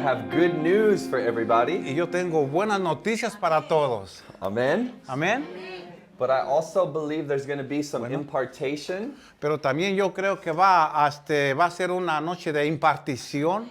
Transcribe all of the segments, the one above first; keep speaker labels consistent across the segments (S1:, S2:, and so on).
S1: have good news for everybody.
S2: Y yo tengo buenas noticias para todos.
S1: Amen.
S2: Amén.
S1: But I also believe there's going to be some impartation.
S2: Pero también yo creo que va a ser una noche de impartición.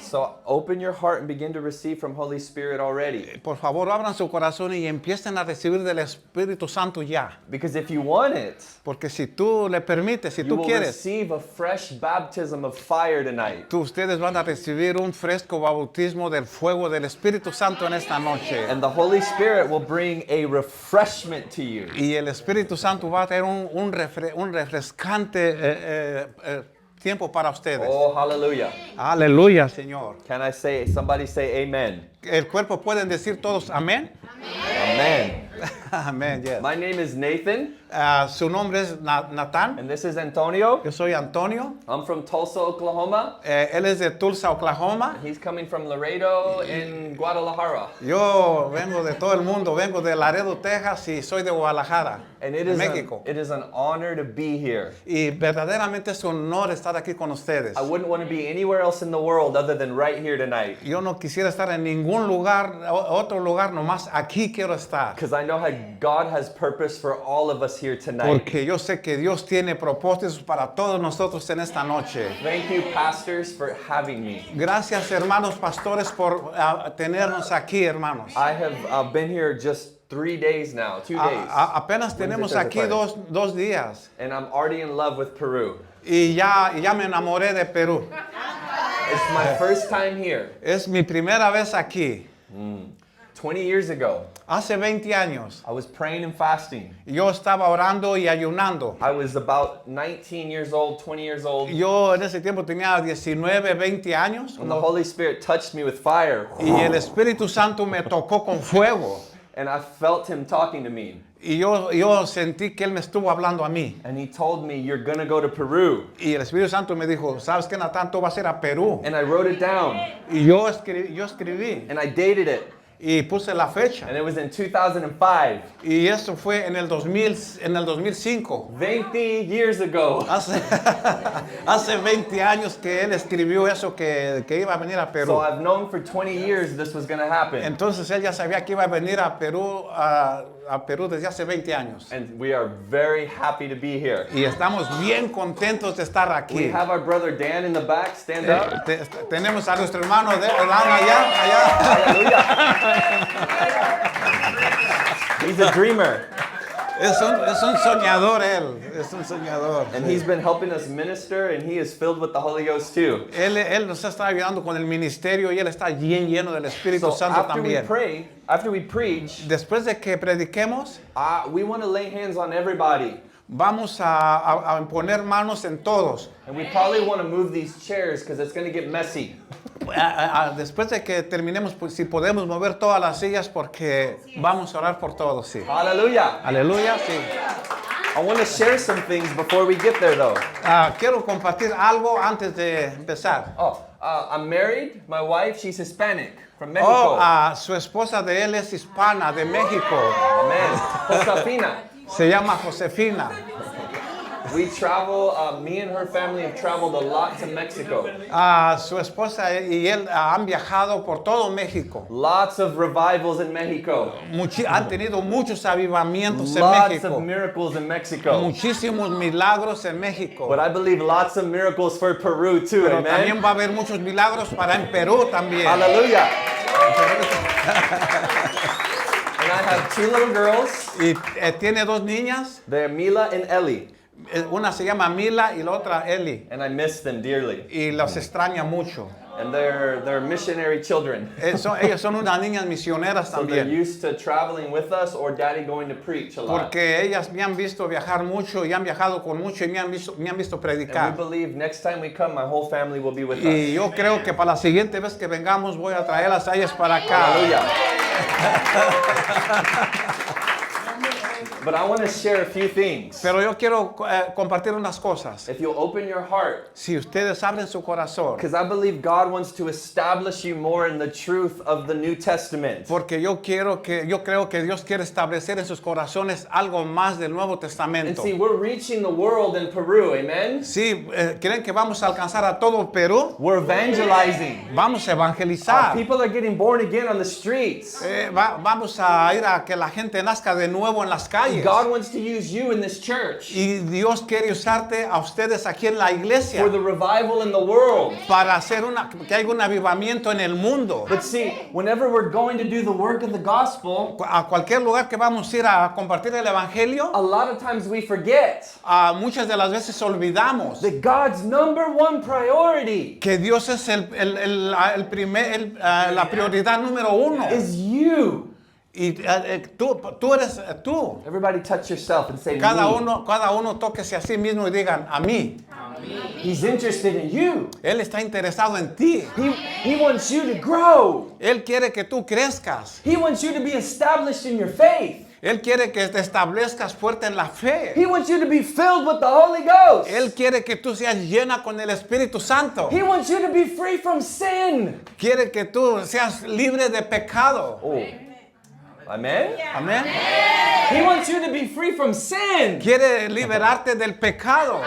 S1: So open your heart and begin to receive from Holy Spirit already.
S2: Por favor, abran su corazón y empiecen a recibir del Espíritu Santo ya.
S1: Because if you want it,
S2: Porque si tú le permites, si
S1: you
S2: tú
S1: will
S2: quieres,
S1: receive a fresh baptism of fire tonight.
S2: ustedes van a recibir un fresco bautismo del fuego del Espíritu Santo en esta noche.
S1: And the Holy Spirit will bring a refreshment to you.
S2: Y el Espíritu Santo va a tener un refrescante tiempo para ustedes.
S1: Oh, hallelujah.
S2: Aleluya, Señor.
S1: Can I say, somebody say amen?
S2: El cuerpo pueden decir todos amén.
S1: Amen.
S2: Amén, yes.
S1: My name is Nathan,
S2: Su nombre es Natán.
S1: and this is Antonio.
S2: Yo soy Antonio.
S1: I'm from Tulsa, Oklahoma.
S2: Él es de Tulsa, Oklahoma.
S1: He's coming from Laredo in Guadalajara.
S2: Yo vengo de todo el mundo. Vengo de Laredo, Texas y soy de Guadalajara,
S1: And it
S2: de
S1: is,
S2: México.
S1: it is an honor to be here.
S2: Y verdaderamente es un honor estar aquí con ustedes.
S1: I wouldn't want to be anywhere else in the world other than right here tonight.
S2: Yo no quisiera estar en ningún lugar, otro lugar, nomás aquí quiero estar.
S1: Because I know how God has purpose for all of us here tonight.
S2: Porque yo sé que Dios tiene propósitos para todos nosotros en esta noche.
S1: Thank you, pastors, for having me.
S2: Gracias, hermanos pastores, por tenernos aquí, hermanos.
S1: I have been here just 3 days now, 2 days.
S2: Apenas tenemos
S1: Thursday,
S2: aquí
S1: Friday.
S2: dos días.
S1: And I'm already in love with Peru.
S2: Y ya me enamoré de Perú.
S1: It's my first time here.
S2: Es mi primera vez aquí.
S1: 20 years ago,
S2: Hace 20 años.
S1: I was praying and fasting.
S2: Yo estaba orando y ayunando.
S1: I was about 19 years old, 20 years old.
S2: Yo en ese tiempo tenía 19, 20 años.
S1: And the Holy Spirit touched me with fire.
S2: Y el Espíritu Santo me tocó con fuego.
S1: And I felt him talking to me.
S2: Y yo sentí que Él me estuvo hablando a mí.
S1: And he told me, you're going to go to Peru.
S2: Y el Espíritu Santo me dijo, ¿sabes qué, Natán? Tú vas a ir a Perú.
S1: And I wrote it down.
S2: Y yo escribí
S1: And I dated it.
S2: y puse la fecha.
S1: And it was in 2005.
S2: Y eso fue en el 2005.
S1: 20 years ago.
S2: Hace 20 años que Él escribió eso que iba a venir a Perú.
S1: So I've known for 20 years this was going to happen.
S2: Entonces Él ya sabía que iba a venir a Perú, a Perú desde hace 20 años.
S1: And we are very happy to be here.
S2: Y estamos bien contentos de estar
S1: We
S2: aquí.
S1: have our brother Dan in the back. Stand up.
S2: Tenemos a nuestro hermano de Holanda allá.
S1: Hallelujah. He's a dreamer.
S2: Es un soñador él, es un soñador.
S1: And he's been helping us minister, and he is filled with the Holy Ghost too.
S2: Él nos está ayudando con el ministerio y él está bien lleno del Espíritu
S1: So
S2: Santo
S1: after we
S2: también.
S1: pray, after we preach,
S2: Después de que prediquemos,
S1: we want to lay hands on everybody.
S2: vamos a poner manos en todos.
S1: And we probably want to move these chairs because it's going to get messy.
S2: Después de que terminemos, pues, si podemos mover todas las sillas porque vamos a orar por todos, sí.
S1: Hallelujah.
S2: Aleluya, sí.
S1: I want to share some things before we get there though.
S2: Quiero compartir algo antes de empezar.
S1: I'm married. My wife, she's Hispanic from Mexico.
S2: Su esposa de él es hispana, de México.
S1: Amen. Josefina.
S2: Se llama Josefina.
S1: We travel, me and her family have traveled a lot to Mexico.
S2: Su esposa y él han viajado por todo México.
S1: Lots of revivals in Mexico.
S2: Han tenido muchos avivamientos en
S1: Lots
S2: México.
S1: of miracles in Mexico.
S2: Muchísimos milagros en México.
S1: But I believe lots of miracles for Peru too,
S2: Pero
S1: amen?
S2: también va a haber muchos milagros para en Perú también.
S1: Hallelujah. And I have 2 little girls.
S2: Y tiene 2 niñas.
S1: They're Mila and Ellie.
S2: Una se llama Mila y la otra Eli.
S1: And I miss them dearly.
S2: Y los extraña mucho.
S1: And they're missionary children.
S2: Ellas son unas niñas misioneras
S1: So they're
S2: también.
S1: used to traveling with us or daddy going to preach a lot.
S2: Porque ellas me han visto viajar mucho y han viajado con mucho y me han visto
S1: And we
S2: predicar.
S1: believe next time we come, my whole family will be with us.
S2: Y yo creo que para la siguiente vez que vengamos voy a traerlas a ellas para acá.
S1: Hallelujah. But I want to share a few things.
S2: Pero yo quiero compartir unas cosas.
S1: If you'll open your heart,
S2: Si ustedes abren su corazón,
S1: because I believe God wants to establish you more in the truth of the New Testament.
S2: porque yo creo que Dios quiere establecer en sus corazones algo más del Nuevo
S1: And
S2: Testamento.
S1: see, we're reaching the world in Peru, amen?
S2: Sí, ¿creen que vamos a alcanzar a todo Perú?
S1: We're evangelizing.
S2: Vamos a evangelizar.
S1: People are getting born again on the streets.
S2: Vamos a ir a que la gente nazca de nuevo en las calles.
S1: God wants to use you in this church
S2: Y Dios quiere usarte a ustedes aquí en la iglesia
S1: for the revival in the world.
S2: para hacer que haya un avivamiento en el mundo.
S1: But see, whenever we're going to do the work of the gospel,
S2: A cualquier lugar que vamos a ir a compartir el evangelio,
S1: a lot of times we forget
S2: muchas de las veces olvidamos
S1: that God's number one priority
S2: que Dios es la prioridad número uno.
S1: is you.
S2: Y tú eres tú.
S1: Everybody touch yourself and say
S2: Cada
S1: me.
S2: uno tóquese a sí mismo y digan a mí.
S1: He's interested in you.
S2: Él está interesado en ti.
S1: He wants you to grow.
S2: Él quiere que tú crezcas.
S1: He wants you to be established in your faith.
S2: Él quiere que te establezcas fuerte en la fe.
S1: He wants you to be filled with the Holy Ghost.
S2: Él quiere que tú seas llena con el Espíritu Santo.
S1: He wants you to be free from sin.
S2: Quiere que tú seas libre de pecado.
S1: Oh. Amen?
S2: Amén.
S1: He wants you to be free from sin.
S2: Quiere liberarte del pecado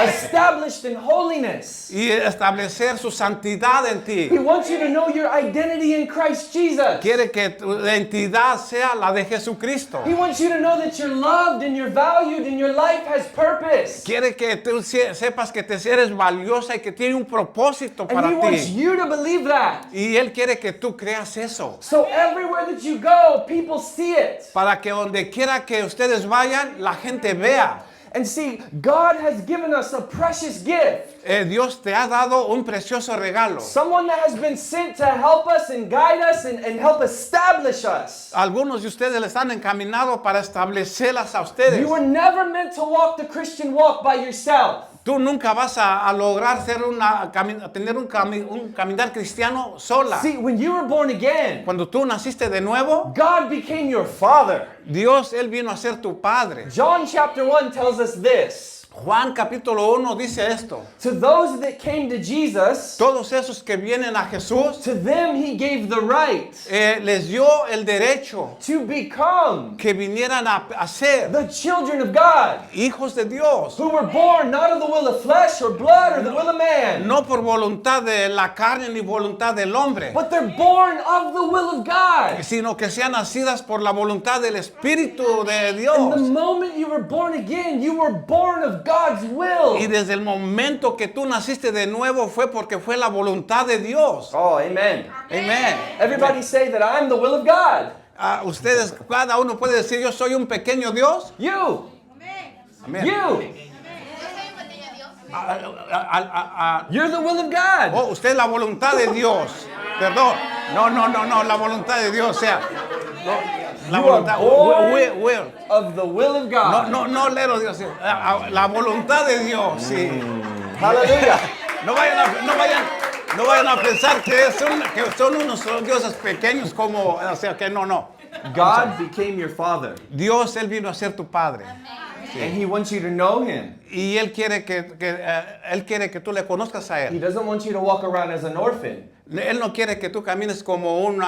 S1: Established in holiness.
S2: y establecer su santidad en
S1: He
S2: ti.
S1: wants you to know your identity in Christ Jesus.
S2: Quiere que tu identidad sea la de Jesucristo.
S1: He wants you to know that you're loved and you're valued and your life has purpose.
S2: Quiere que tú sepas que te eres valiosa y que tiene un propósito
S1: And
S2: para
S1: he wants
S2: ti.
S1: you to believe that.
S2: Y Él quiere que tú creas eso.
S1: So everywhere that you go, people see it.
S2: Para que donde quiera que ustedes vayan, la gente vea.
S1: And see, God has given us a precious gift.
S2: Dios te ha dado un precioso regalo.
S1: Someone that has been sent to help us and guide us and help establish us.
S2: Algunos de ustedes le están encaminados para establecerlas a ustedes.
S1: You were never meant to walk the Christian walk by yourself.
S2: Tú nunca vas a lograr tener un caminar cristiano sola.
S1: See, when you were born again,
S2: Cuando tú naciste de nuevo,
S1: God became your father.
S2: Dios, Él vino a ser tu padre.
S1: John chapter 1 tells us this.
S2: Juan capítulo 1 dice esto.
S1: To those that came to Jesus,
S2: Todos esos que vienen a Jesús,
S1: to them he gave the right
S2: les dio el derecho
S1: to become
S2: que vinieran a ser
S1: the children of God,
S2: hijos de Dios.
S1: who were born not of the will of flesh or blood or the will of man,
S2: No por voluntad de la carne ni voluntad del hombre,
S1: but they're born of the will of God.
S2: sino que sean nacidas por la voluntad del Espíritu de
S1: And the
S2: Dios.
S1: moment you were born again, you were born of God's will.
S2: Y desde el momento que tú naciste de nuevo fue porque fue la voluntad de Dios.
S1: Oh, amen.
S2: Amén.
S1: Everybody say that I'm the will of God.
S2: Ustedes, cada uno puede decir, yo soy un pequeño Dios.
S1: You.
S2: Amén.
S1: You. You're the will of God.
S2: Oh, usted es la voluntad de Dios. Perdón. No, la voluntad de Dios, o sea, la
S1: You
S2: voluntad.
S1: are born
S2: Will.
S1: of the will of God.
S2: No, lero Dios. La voluntad de Dios, sí.
S1: Hallelujah.
S2: No vayan a pensar que son unos dioses pequeños como, o sea, que no.
S1: God became your father.
S2: Dios, Él vino a ser tu padre.
S1: And he wants you to know him.
S2: Y Él quiere Él quiere que tú le conozcas a
S1: He
S2: Él.
S1: doesn't want you to walk around as an orphan.
S2: Él no quiere que tú camines como un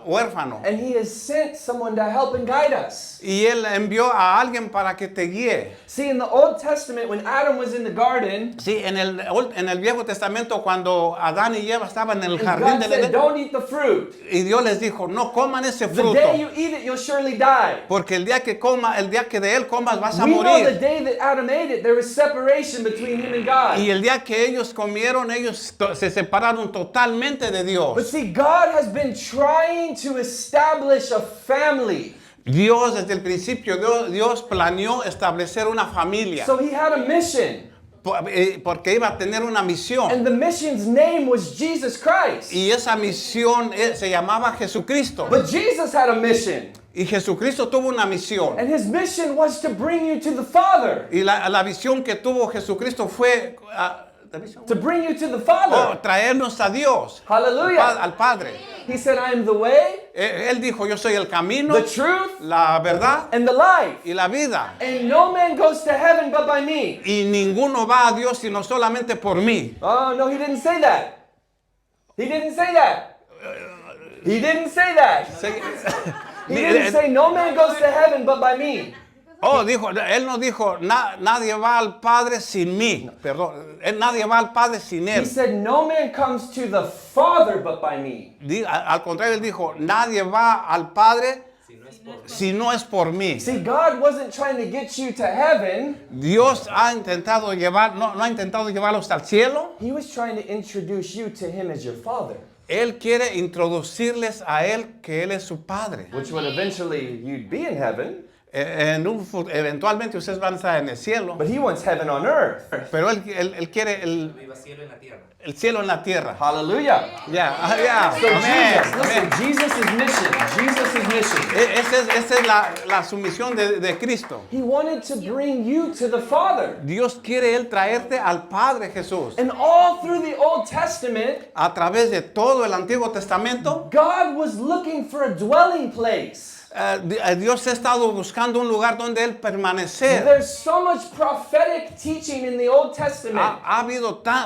S2: huérfano.
S1: And he has sent someone to help and guide us.
S2: Y Él envió a alguien para que te guíe.
S1: See, in the Old Testament, when Adam was in the garden,
S2: Sí, en el Viejo Testamento, cuando Adán y Eva estaban en el
S1: and
S2: jardín
S1: God
S2: del
S1: said,
S2: Edén,
S1: don't eat the fruit.
S2: y Dios les dijo, no coman ese
S1: The
S2: fruto,
S1: day you eat it, you'll surely die.
S2: porque el día que de él comas vas a
S1: We know the
S2: morir.
S1: day that Adam ate it, there was separation between him and God.
S2: Y el día que ellos comieron, ellos se separaron totalmente de
S1: But
S2: Dios.
S1: see, God has been trying to establish a family.
S2: Dios desde el principio, Dios planeó establecer una familia,
S1: So he had a mission.
S2: porque iba a tener una misión.
S1: And the mission's name was Jesus Christ.
S2: Y esa misión se llamaba Jesucristo.
S1: But Jesus had a mission.
S2: Y Jesucristo tuvo una misión.
S1: And his mission was to bring you to the Father.
S2: Y la visión que tuvo Jesucristo fue
S1: To bring you to the Father.
S2: traernos a Dios,
S1: Hallelujah.
S2: al Padre.
S1: He said, I am the way,
S2: Él dijo, yo soy el camino,
S1: the truth,
S2: la verdad
S1: and the life.
S2: y la vida.
S1: And no man goes to heaven but by me.
S2: Y ninguno va a Dios sino solamente por mí.
S1: Oh, no, he didn't say that. He didn't say that. He didn't say that. He didn't say no man goes to heaven but by me.
S2: Él no dijo, nadie va al Padre sin mí. Perdón, nadie va al Padre sin
S1: He
S2: Él.
S1: said no man comes to the Father but by me.
S2: Al contrario, Él dijo, nadie va al Padre si no es por mí.
S1: See, God wasn't trying to get you to heaven.
S2: Dios ha intentado no ha intentado llevarlos al cielo.
S1: He was trying to introduce you to him as your Father,
S2: Él quiere introducirles a Él que Él es su Padre.
S1: which would eventually you'd be in heaven,
S2: Eventualmente ustedes van a estar en el cielo.
S1: but he wants heaven on earth.
S2: Pero Él quiere el cielo en la tierra.
S1: Hallelujah.
S2: Ya.
S1: So
S2: Amén.
S1: Jesus, listen, Jesus' mission. Jesus' mission.
S2: Esa es la sumisión de Cristo.
S1: He wanted to bring you to the Father.
S2: Dios quiere Él traerte al Padre Jesús.
S1: And all through the Old Testament,
S2: A través de todo el Antiguo Testamento,
S1: God was looking for a dwelling place.
S2: Dios ha estado buscando un lugar donde Él permanecer.
S1: There's so much prophetic teaching in the Old Testament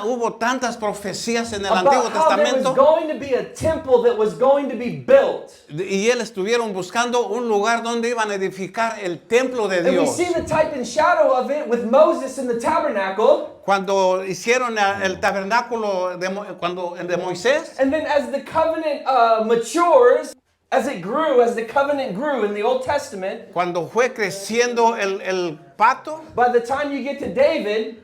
S2: Hubo tantas profecías en el
S1: about
S2: Antiguo
S1: how there was
S2: Testamento
S1: going to be a temple that was going to be built.
S2: y Él estuvieron buscando un lugar donde iban a edificar el templo de
S1: And we
S2: Dios.
S1: see the type and shadow of it with Moses in the tabernacle.
S2: Cuando hicieron el tabernáculo de Moisés,
S1: And then as the covenant matures, as the covenant grew in the Old Testament,
S2: cuando fue creciendo el pacto,
S1: by the time you get to David,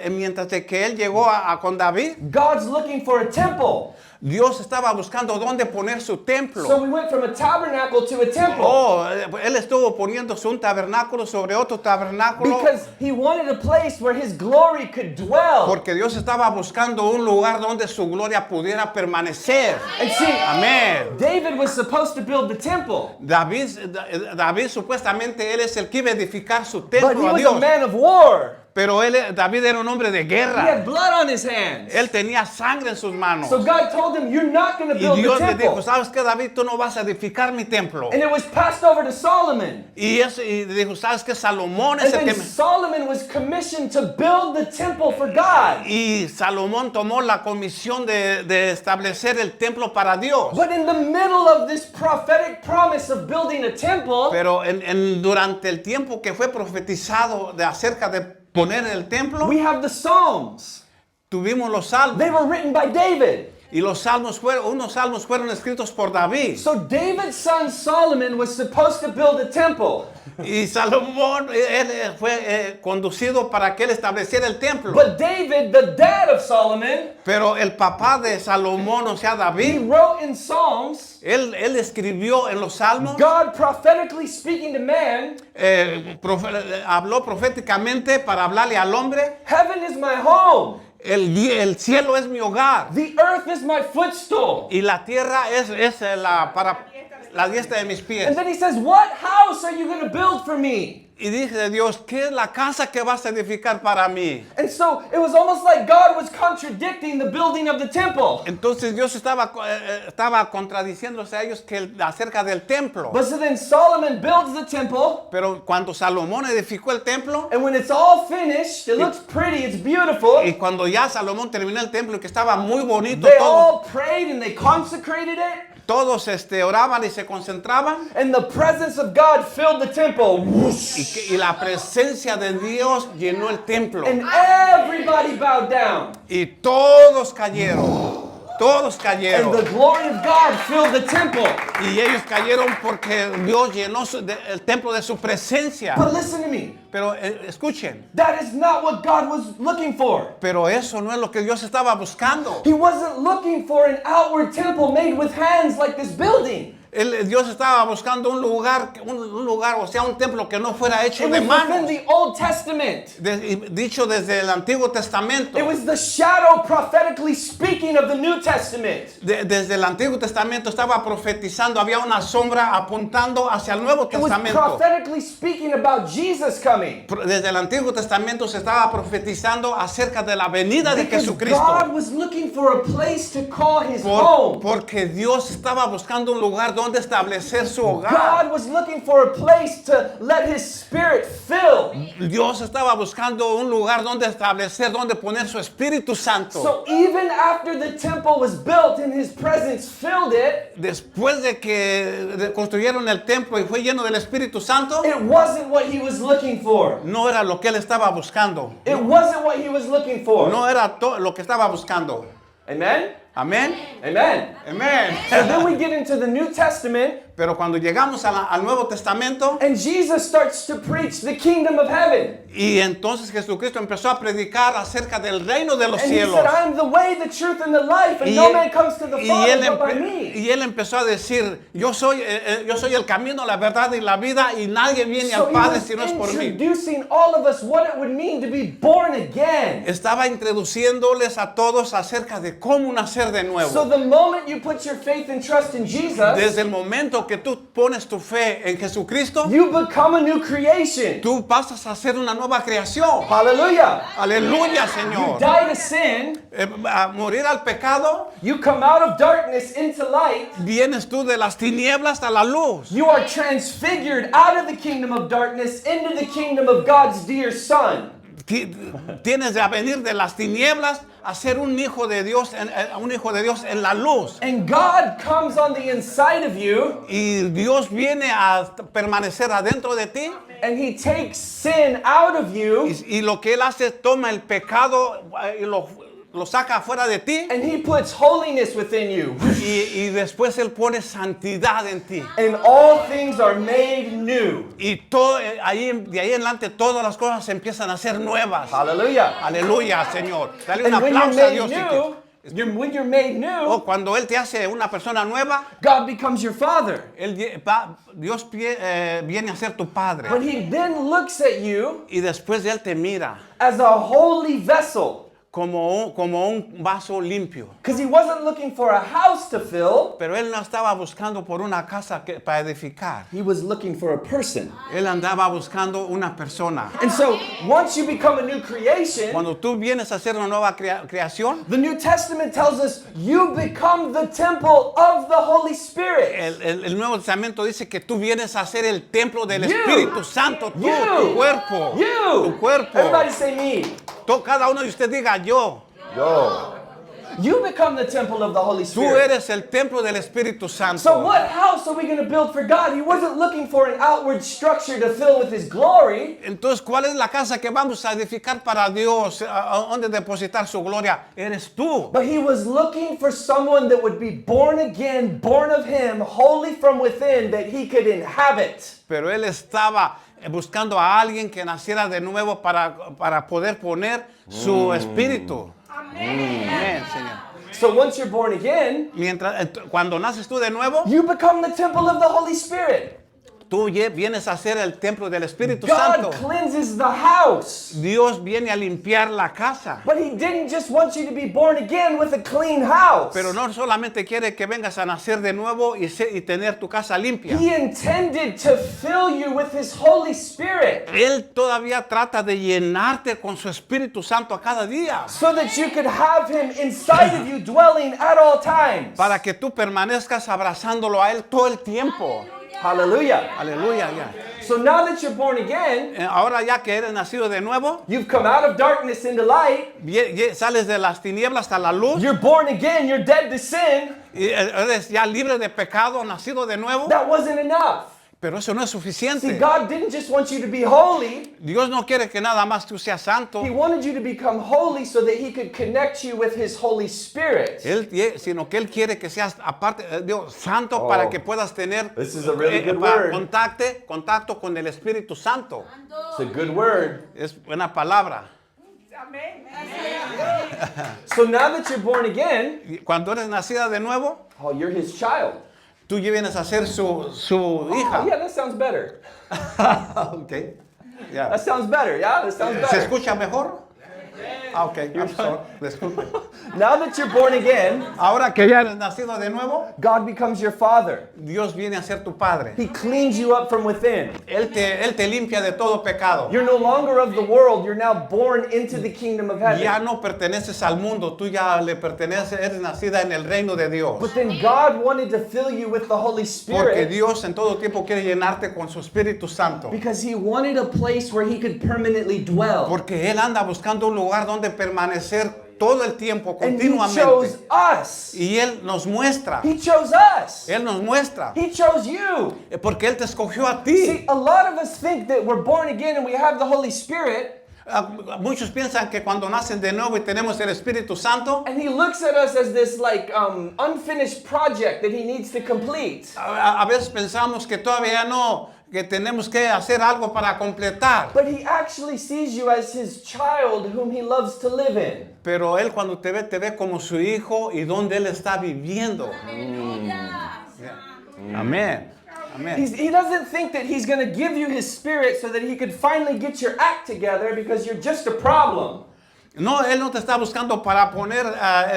S2: mientras de que él llegó con David,
S1: God's looking for a temple.
S2: Dios estaba buscando dónde poner su
S1: So
S2: templo.
S1: we went from a tabernacle to a temple.
S2: Él estuvo poniéndose un tabernáculo sobre otro tabernáculo
S1: Because he wanted a place where his glory could dwell.
S2: porque Dios estaba buscando un lugar donde su gloria pudiera permanecer.
S1: And see,
S2: Amén.
S1: David was supposed to build the temple,
S2: David supuestamente él es el que iba a edificar su
S1: but he
S2: templo a
S1: was a
S2: Dios.
S1: man of war.
S2: Pero David era un hombre de
S1: He
S2: guerra.
S1: had blood on his hands.
S2: Él tenía sangre en sus manos.
S1: So God told him, you're not going to
S2: Y
S1: build the
S2: Dios le dijo,
S1: temple.
S2: ¿sabes qué, David? Tú no vas a edificar mi templo.
S1: And it was passed over to Solomon.
S2: Y dijo, ¿sabes qué? Salomón
S1: And
S2: es el que
S1: then Solomon was commissioned to build the temple for God.
S2: Y Salomón tomó la comisión de establecer el templo para Dios.
S1: But in the middle of this prophetic promise of building a temple,
S2: Pero durante el tiempo que fue profetizado acerca de poner el templo,
S1: we have the Psalms.
S2: tuvimos los salmos.
S1: They were written by David.
S2: Y unos salmos fueron escritos por David.
S1: So David's son Solomon was supposed to build a temple.
S2: Y Salomón él fue conducido para que él estableciera el templo.
S1: But David, the dad of Solomon,
S2: Pero el papá de Salomón, o sea
S1: he
S2: David,
S1: wrote in Psalms,
S2: él escribió en los salmos,
S1: God prophetically speaking to man,
S2: habló proféticamente para hablarle al hombre.
S1: heaven is my home.
S2: El cielo es mi hogar
S1: The earth is my footstool.
S2: y la tierra es la diestra de mis pies.
S1: And then he says, what house are you going to build for me?
S2: Y dice Dios, ¿qué es la casa que vas a edificar para mí?
S1: And so it was almost like God was contradicting the building of the temple.
S2: Entonces Dios estaba contradiciéndose a ellos acerca del templo.
S1: But so then Solomon builds the temple,
S2: Pero cuando Salomón edificó el templo,
S1: and when it's all finished, it looks pretty, it's beautiful.
S2: y cuando ya Salomón terminó el templo, que estaba muy bonito,
S1: They all prayed and they consecrated it,
S2: todos oraban y se concentraban,
S1: and the presence of God filled the temple.
S2: y la presencia de Dios llenó el templo.
S1: And everybody bowed down.
S2: Y todos cayeron. Todos
S1: And
S2: cayeron.
S1: the glory of God filled the temple.
S2: Y ellos cayeron porque Dios llenó el templo de su presencia.
S1: But listen to me.
S2: Pero escuchen,
S1: That is not what God was looking for.
S2: pero eso no es lo que Dios estaba buscando.
S1: He wasn't looking for an outward temple made with hands like this building.
S2: Dios estaba buscando un lugar, o sea, un templo que no fuera hecho
S1: It
S2: de
S1: was within
S2: manos.
S1: the Old Testament.
S2: Dicho desde el Antiguo Testamento.
S1: It was the shadow prophetically speaking of the New Testament.
S2: Desde el Antiguo Testamento estaba profetizando, había una sombra apuntando hacia el Nuevo
S1: It was
S2: Testamento.
S1: prophetically speaking about Jesus coming.
S2: Desde el Antiguo Testamento se estaba profetizando acerca de la venida de
S1: Because
S2: Jesucristo.
S1: God was looking for a place to call his home.
S2: Porque Dios estaba buscando un lugar donde establecer su hogar.
S1: God was looking for a place to let his spirit fill.
S2: Dios estaba buscando un lugar donde establecer, donde poner su Espíritu Santo.
S1: So even after the temple was built and his presence filled it,
S2: Después de que construyeron el templo y fue lleno del Espíritu Santo,
S1: it wasn't what he was looking for.
S2: no era lo que él estaba buscando.
S1: It wasn't what he was looking for.
S2: No era lo que estaba buscando.
S1: Amen?
S2: Amén.
S1: Amen.
S2: Amén.
S1: So then we get into the New Testament,
S2: Pero cuando llegamos al Nuevo Testamento,
S1: and Jesus starts to preach the kingdom of heaven.
S2: y entonces Jesucristo empezó a predicar acerca del reino de los
S1: And he
S2: cielos.
S1: said, I'm the way, the truth, and the life, and
S2: Y
S1: no
S2: él-
S1: man comes to the
S2: y
S1: Father
S2: él
S1: but by
S2: empe-
S1: me.
S2: y él empezó a decir, yo soy el camino, la verdad y la vida, y nadie viene
S1: So
S2: al
S1: he
S2: Padre
S1: was
S2: si no es por mí.
S1: introducing all of us what it would mean to be born again.
S2: Estaba introduciéndoles a todos acerca de cómo nacer de
S1: So
S2: nuevo.
S1: the moment you put your faith and trust in Jesus,
S2: Desde el momento que tú pones tu fe en Jesucristo,
S1: you become a new creation.
S2: tú pasas a ser una nueva creación.
S1: Hallelujah.
S2: Aleluya,
S1: You
S2: Señor.
S1: die to sin,
S2: A morir al pecado,
S1: you come out of darkness into light.
S2: vienes tú de las tinieblas a la luz.
S1: You are transfigured out of the kingdom of darkness into the kingdom of God's dear Son.
S2: Tienes de venir de las tinieblas a ser un hijo de Dios, un hijo de Dios en la luz.
S1: And God comes on the inside of you,
S2: Y Dios viene a permanecer adentro de ti.
S1: and He takes sin out of you,
S2: Y lo que Él hace, toma el pecado y lo saca afuera de ti.
S1: and He puts holiness within you.
S2: Y después Él pone santidad en ti.
S1: And all things are made new.
S2: Y todo, de ahí en adelante todas las cosas se empiezan a ser nuevas.
S1: Hallelujah.
S2: Aleluya, Señor. Dale un
S1: And when you're
S2: aplauso a
S1: made
S2: Dios.
S1: when you're made new,
S2: Cuando Él te hace una persona nueva,
S1: God becomes your Father.
S2: Dios viene a ser tu Padre.
S1: But He then looks at you
S2: Y después de Él te mira
S1: as a holy vessel.
S2: como un vaso limpio.
S1: Because He wasn't looking for a house to fill,
S2: Pero Él no estaba buscando por una casa para edificar.
S1: He was looking for a person.
S2: Él andaba buscando una persona.
S1: And so, once you become a new creation,
S2: Cuando tú vienes a hacer una nueva creación,
S1: the New Testament tells us you become the temple of the Holy Spirit.
S2: el Nuevo Testamento dice que tú vienes a ser el templo del
S1: You.
S2: Espíritu Santo, tú,
S1: You.
S2: tu cuerpo,
S1: You.
S2: tu cuerpo.
S1: Everybody say me.
S2: Cada uno de ustedes diga yo.
S1: You become the temple of the Holy
S2: Tú
S1: Spirit.
S2: eres el templo del Espíritu Santo.
S1: So what house are we going to build for God? He wasn't looking for an outward structure to fill with His glory.
S2: Entonces, ¿cuál es la casa que vamos a edificar para Dios? ¿A dónde depositar su gloria? Eres tú.
S1: But He was looking for someone that would be born again, born of Him, holy from within, that He could inhabit.
S2: Pero Él estaba buscando a alguien que naciera de nuevo para poder poner su espíritu. Amén, Señor.
S1: So once you're born again,
S2: Cuando naces tú de nuevo,
S1: you become the temple of the Holy Spirit.
S2: tú vienes a ser el templo del Espíritu
S1: God
S2: Santo.
S1: cleanses the house.
S2: Dios viene a limpiar la casa.
S1: But He didn't just want you to be born again with a clean house.
S2: Pero no solamente quiere que vengas a nacer de nuevo y tener tu casa limpia.
S1: He intended to fill you with His Holy Spirit
S2: Él todavía trata de llenarte con su Espíritu Santo a cada día.
S1: so that you could have Him inside of you dwelling at all times.
S2: Para que tú permanezcas abrazándolo a Él todo el tiempo.
S1: Hallelujah.
S2: Aleluya, ya.
S1: So now that you're born again,
S2: Ahora ya que eres nacido de nuevo,
S1: you've come out of darkness into light.
S2: sales de las tinieblas a la luz
S1: You're born again. You're dead to sin.
S2: y eres ya libre de pecado, nacido de nuevo.
S1: That wasn't enough.
S2: Pero eso no es
S1: See,
S2: suficiente.
S1: God didn't just want you to be holy.
S2: Dios no quiere que nada más tú seas santo,
S1: He wanted you to become holy so that He could connect you with His Holy Spirit.
S2: sino que Él quiere que seas aparte, Dios, santo para que puedas tener
S1: This is a really good word.
S2: contacto con el Espíritu Santo.
S1: It's a good word.
S2: Es buena palabra.
S1: So now that you're born again,
S2: Y cuando eres nacida de nuevo,
S1: oh, you're His child.
S2: tú vienes a ser su
S1: Oh,
S2: hija.
S1: yeah, that sounds better.
S2: Okay. Yeah.
S1: That sounds better, yeah? That sounds
S2: ¿Se
S1: better.
S2: escucha mejor? Ah, ok. I'm sorry. Disculpe.
S1: Now that you're born again,
S2: Ahora que ya eres nacido de nuevo,
S1: God becomes your father.
S2: Dios viene a ser tu padre.
S1: He cleans you up from within.
S2: Él te limpia de todo pecado.
S1: You're no longer of the world. You're now born into the kingdom of heaven.
S2: Ya no perteneces al mundo, tú ya le perteneces, eres nacida en el reino de Dios.
S1: But then God wanted to fill you with the Holy
S2: Porque
S1: Spirit
S2: Dios en todo tiempo quiere llenarte con su Espíritu Santo.
S1: because He wanted a place where He could permanently dwell.
S2: Porque Él anda buscando un lugar donde permanecer todo el tiempo,
S1: And He chose
S2: continuamente.
S1: us.
S2: Y Él nos muestra.
S1: He chose us.
S2: Él nos muestra.
S1: He chose you.
S2: Porque Él te escogió a
S1: See,
S2: ti.
S1: a lot of us think that we're born again and we have the Holy Spirit,
S2: Muchos piensan que cuando nacen de nuevo y tenemos el Espíritu Santo,
S1: and He looks at us as this like unfinished project that He needs to complete.
S2: a veces pensamos que todavía no, que tenemos que hacer algo para completar.
S1: But He actually sees you as His child whom He loves to live in.
S2: Pero Él cuando te ve como su hijo y donde Él está viviendo. Amén. Amén.
S1: He doesn't think that He's going to give you His Spirit so that He could finally get your act together because you're just a problem.
S2: No, Él no te está buscando para poner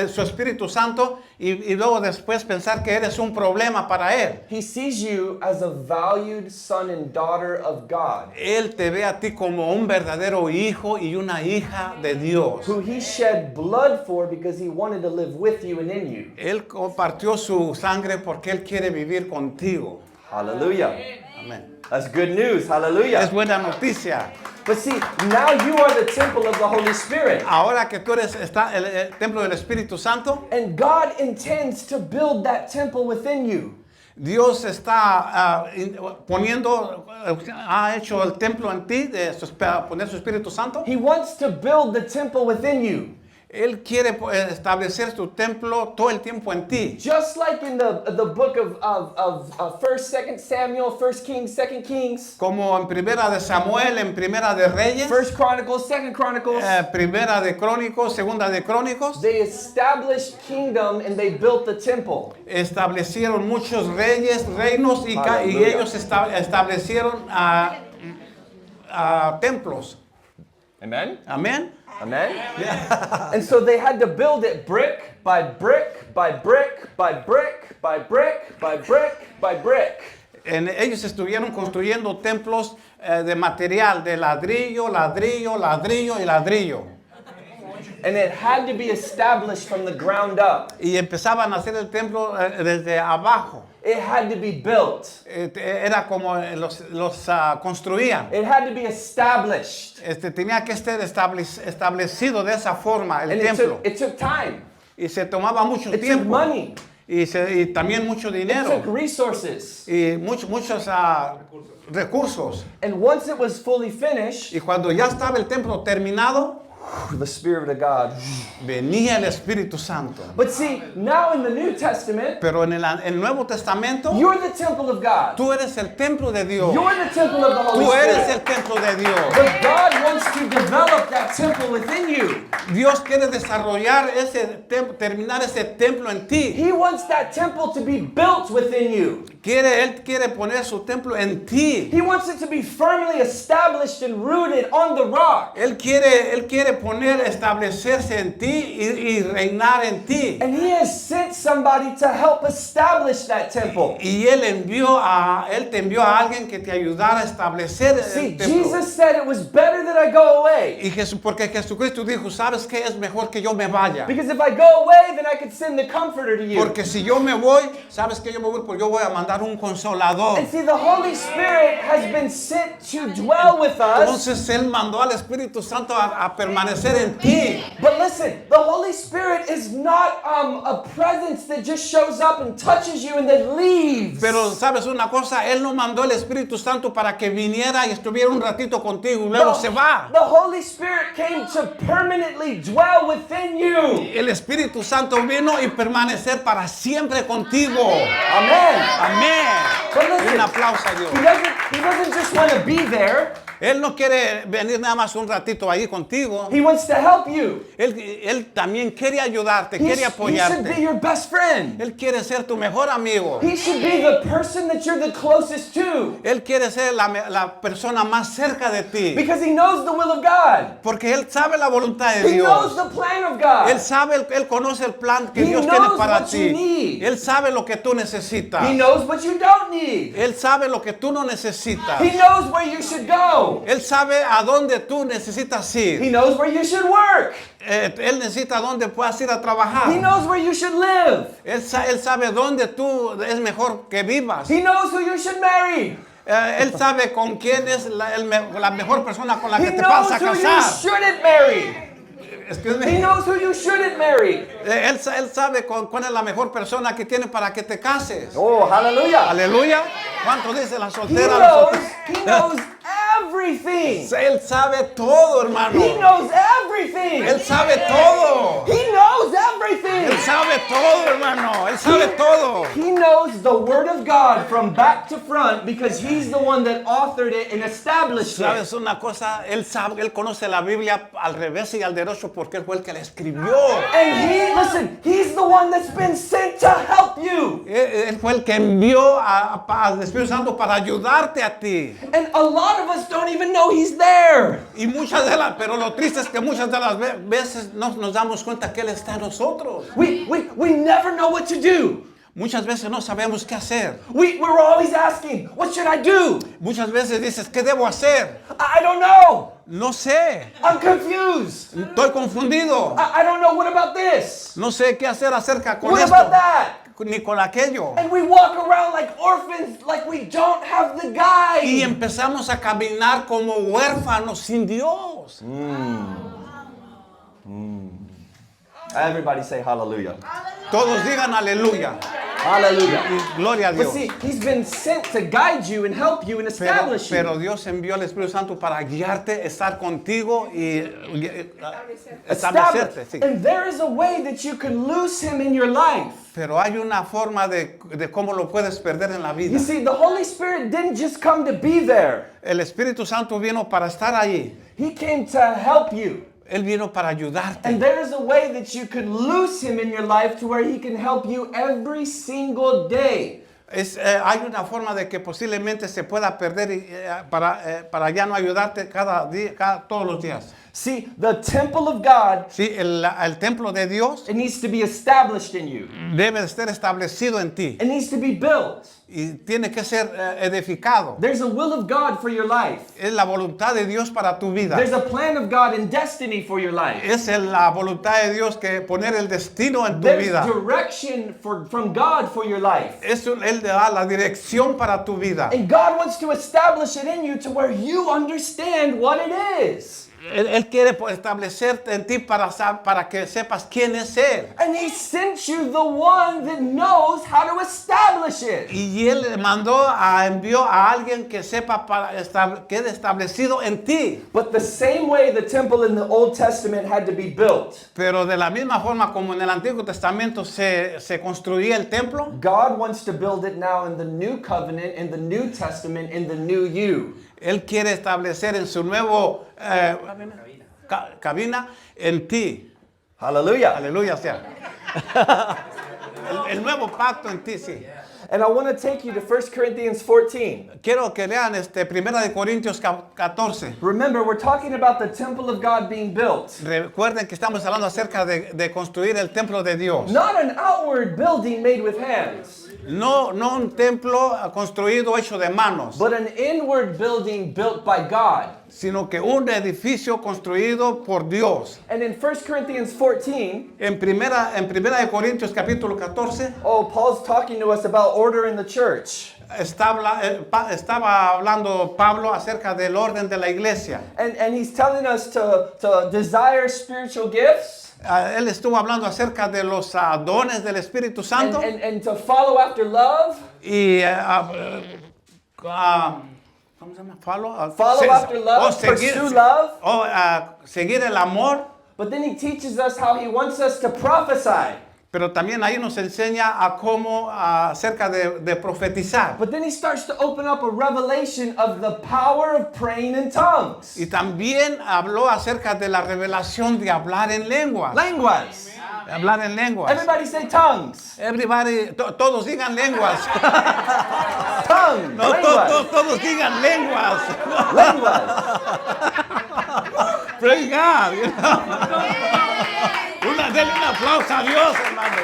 S2: su Espíritu Santo y luego después pensar que eres un problema para Él.
S1: He sees you as a valued son and daughter of God,
S2: Él te ve a ti como un verdadero hijo y una hija de Dios.
S1: who He shed blood for because He wanted to live with you and in you.
S2: Él compartió su sangre porque Él quiere vivir contigo.
S1: Hallelujah.
S2: Amén.
S1: That's good news. Hallelujah.
S2: Es buena noticia.
S1: But see, now you are the temple of the Holy Spirit.
S2: Ahora que tú eres el templo del Espíritu Santo,
S1: And God intends to build that temple within you.
S2: Dios está ha hecho el templo en ti, poner su Espíritu Santo.
S1: He wants to build the temple within you.
S2: Él quiere establecer su templo todo el tiempo en ti.
S1: Just like in the book of 1st, 2nd Samuel, 1st Kings, 2nd Kings,
S2: Como en Primera de Samuel, en Primera de Reyes,
S1: 1st Chronicles, 2nd Chronicles,
S2: Primera de Crónicos, Segunda de Crónicos,
S1: they established kingdom and they built the temple.
S2: establecieron muchos reinos y
S1: Aleluya.
S2: ellos establecieron templos.
S1: Amen?
S2: Amén.
S1: Amen? And so they had to build it brick by brick by brick by brick by brick by brick by brick.
S2: Ellos estuvieron construyendo templos de material, de ladrillo, ladrillo, ladrillo y ladrillo.
S1: And it had to be established from the ground up.
S2: Y empezaban a hacer el templo desde abajo.
S1: It had to be built.
S2: Era como los construían.
S1: It had to be established.
S2: Tenía que estar establecido de esa forma el
S1: And
S2: templo.
S1: it took time.
S2: Y se tomaba mucho
S1: It took
S2: tiempo.
S1: money.
S2: Y también mucho
S1: It
S2: dinero.
S1: took resources.
S2: Y muchos recursos.
S1: And once it was fully finished,
S2: Y cuando ya estaba el templo terminado,
S1: the Spirit of God.
S2: venía el Espíritu Santo.
S1: But see, now in the New Testament,
S2: Pero en el Nuevo Testamento,
S1: you're the temple of God.
S2: tú eres el templo de Dios.
S1: You're the temple of the Holy
S2: Tú eres
S1: Spirit.
S2: el templo de Dios.
S1: But God wants to develop that temple within you.
S2: Dios quiere desarrollar terminar ese templo en ti.
S1: He wants that temple to be built within you.
S2: Él quiere poner su templo en ti.
S1: He wants it to be firmly established and rooted on the rock.
S2: Él quiere establecerse en ti y reinar en ti.
S1: And He has sent somebody to help establish that temple.
S2: Y Él te envió a alguien que te ayudara a establecer
S1: See,
S2: el templo.
S1: Jesus said it was better that I go away.
S2: Y porque Jesucristo dijo, ¿sabes qué? Es mejor que yo me vaya.
S1: Because if I go away, then I could send the Comforter to you.
S2: Porque si yo me voy, ¿sabes qué? Yo me voy porque yo voy a mandar un consolador.
S1: And see, the Holy Spirit has been sent to dwell with us.
S2: Entonces Él mandó al Espíritu Santo a permanecer en ti.
S1: But listen, the Holy Spirit is not a presence that just shows up and touches you and then leaves.
S2: Pero sabes una cosa, Él no mandó el Espíritu Santo para que viniera y estuviera un ratito contigo y luego se va.
S1: The Holy Spirit came to permanently dwell within you.
S2: El Espíritu Santo vino y permanecer para siempre contigo.
S1: Amen.
S2: Amén.
S1: But listen,
S2: Un aplauso a Dios.
S1: He doesn't just want to be there.
S2: Él no quiere venir nada más un ratito ahí contigo.
S1: He wants to help you.
S2: Él Él también quiere ayudarte,
S1: He
S2: quiere
S1: should be
S2: apoyarte.
S1: your best friend.
S2: Él quiere ser tu mejor amigo.
S1: He should be the person that you're the closest to.
S2: Él quiere ser la persona más cerca de ti.
S1: Because he knows the will of God.
S2: Porque Él sabe la voluntad de
S1: He knows
S2: Dios.
S1: the plan of God.
S2: Él sabe, Él conoce el plan que
S1: He
S2: Dios tiene
S1: knows
S2: para
S1: what
S2: ti.
S1: you need.
S2: Él sabe lo que tú necesitas.
S1: He knows what you don't need.
S2: Él sabe lo que tú no necesitas.
S1: He knows where you should go.
S2: Él sabe a dónde tú necesitas ir.
S1: He knows where you should work.
S2: Él necesita dónde puedas ir a
S1: He
S2: trabajar.
S1: knows where you should live.
S2: Él sabe dónde tú es mejor que vivas.
S1: He knows who you should marry.
S2: Él sabe con quién es la mejor persona con la
S1: He
S2: que te vas
S1: knows
S2: a
S1: who you
S2: casar.
S1: shouldn't marry.
S2: Excuse
S1: He
S2: me.
S1: knows who you shouldn't marry.
S2: Él sabe cuál es la mejor persona que tiene para que te cases.
S1: Oh, hallelujah.
S2: Aleluya. ¿Cuánto dice la
S1: He
S2: soltera?
S1: knows, he knows everything.
S2: Él sabe todo, hermano.
S1: He knows everything.
S2: Él sabe todo.
S1: He knows
S2: Él
S1: everything.
S2: sabe todo, hermano. Él sabe todo.
S1: He knows the Word of God from back to front because he's the one that authored it and established it.
S2: ¿Sabes una cosa? Él sabe, él conoce la Biblia al revés y al derecho porque él fue el que la escribió.
S1: And he's the one that's been sent to help you.
S2: Él fue el que envió al Espíritu Santo para ayudarte a ti.
S1: And a lot of us don't even know he's there.
S2: Y pero lo triste es que muchas de las veces no nos damos cuenta que Él está en nosotros.
S1: We never know what to do.
S2: Muchas veces no sabemos qué hacer.
S1: We're always asking, what should I do?
S2: Muchas veces dices, ¿qué debo hacer?
S1: I don't know.
S2: No sé.
S1: I'm confused.
S2: Estoy confundido.
S1: I don't know. What about this?
S2: No sé qué hacer acerca con
S1: What
S2: esto.
S1: about that?
S2: Ni con aquello.
S1: And we walk around like orphans, like we don't have the guide.
S2: Y empezamos a caminar como huérfanos sin Dios.
S1: Everybody say hallelujah.
S2: Todos digan aleluya.
S1: Hallelujah.
S2: Y gloria a
S1: But
S2: Dios.
S1: see, he's been sent to guide you and help you and establish
S2: Pero
S1: you.
S2: Dios envió al Espíritu Santo para guiarte, estar contigo y
S1: Establish.
S2: establecerte. Sí.
S1: And there is a way that you can lose him in your life.
S2: Pero hay una forma de cómo lo puedes perder en la vida.
S1: You see, the Holy Spirit didn't just come to be there.
S2: El Espíritu Santo vino para estar allí.
S1: He came to help you.
S2: Él vino para ayudarte.
S1: And there is a way that you can lose him in your life to where he can help you every single day.
S2: Hay una forma de que posiblemente se pueda perder para ya no ayudarte cada día, todos los días.
S1: See, the temple of God,
S2: Sí, el templo de Dios
S1: it needs to be established in you.
S2: debe estar establecido en ti
S1: It needs to be built.
S2: y tiene que ser edificado.
S1: There's a will of God for your life.
S2: Es la voluntad de Dios para tu vida.
S1: There's a plan of God and destiny for your life.
S2: Es la voluntad de Dios que poner el destino en tu
S1: There's
S2: vida.
S1: direction from God for your life.
S2: Él te da la dirección para tu vida.
S1: And God wants to establish it in you to where you understand what it is.
S2: Él quiere establecerte en ti para que sepas quién es Él.
S1: And he sent you the one that knows how to establish it.
S2: Y Él envió a alguien que sepa quede establecido en ti.
S1: But the same way the temple in the Old Testament had to be built,
S2: Pero de la misma forma como en el Antiguo Testamento se construía el templo,
S1: God wants to build it now in the New Covenant, in the New Testament, in the new you.
S2: Él quiere establecer en su nuevo cabina en ti.
S1: Hallelujah.
S2: Aleluya sea. el nuevo pacto en ti, sí.
S1: And I want to take you to 1 Corinthians 14.
S2: Quiero que lean 1 de Corintios 14.
S1: Remember, we're talking about the temple of God being built.
S2: Recuerden que estamos hablando acerca de construir el templo de Dios.
S1: Not an outward building made with hands,
S2: No un templo construido hecho de manos,
S1: but an inward building built by God.
S2: sino que un edificio construido por Dios.
S1: And in 1 Corinthians 14,
S2: En primera de Corintios capítulo 14
S1: Paul's talking to us about order in the church.
S2: estaba hablando Pablo acerca del orden de la iglesia.
S1: And he's telling us to desire spiritual gifts.
S2: Él estuvo hablando acerca de los dones del Espíritu Santo
S1: And to follow after love.
S2: y ¿cómo se llama?
S1: Follow after love, pursue love.
S2: Seguir el amor.
S1: But then he teaches us how he wants us to prophesy.
S2: Pero también ahí nos enseña a cómo acerca de profetizar.
S1: But then he starts to open up a revelation of the power of praying in tongues.
S2: Y también habló acerca de la revelación de hablar en lenguas.
S1: Lenguas.
S2: Hablar en lenguas.
S1: Everybody say tongues.
S2: Everybody, todos digan lenguas.
S1: Tongues.
S2: No,
S1: Lenguas.
S2: todos digan lenguas.
S1: Lenguas.
S2: Praise God. Denle un aplauso a Dios, hermano.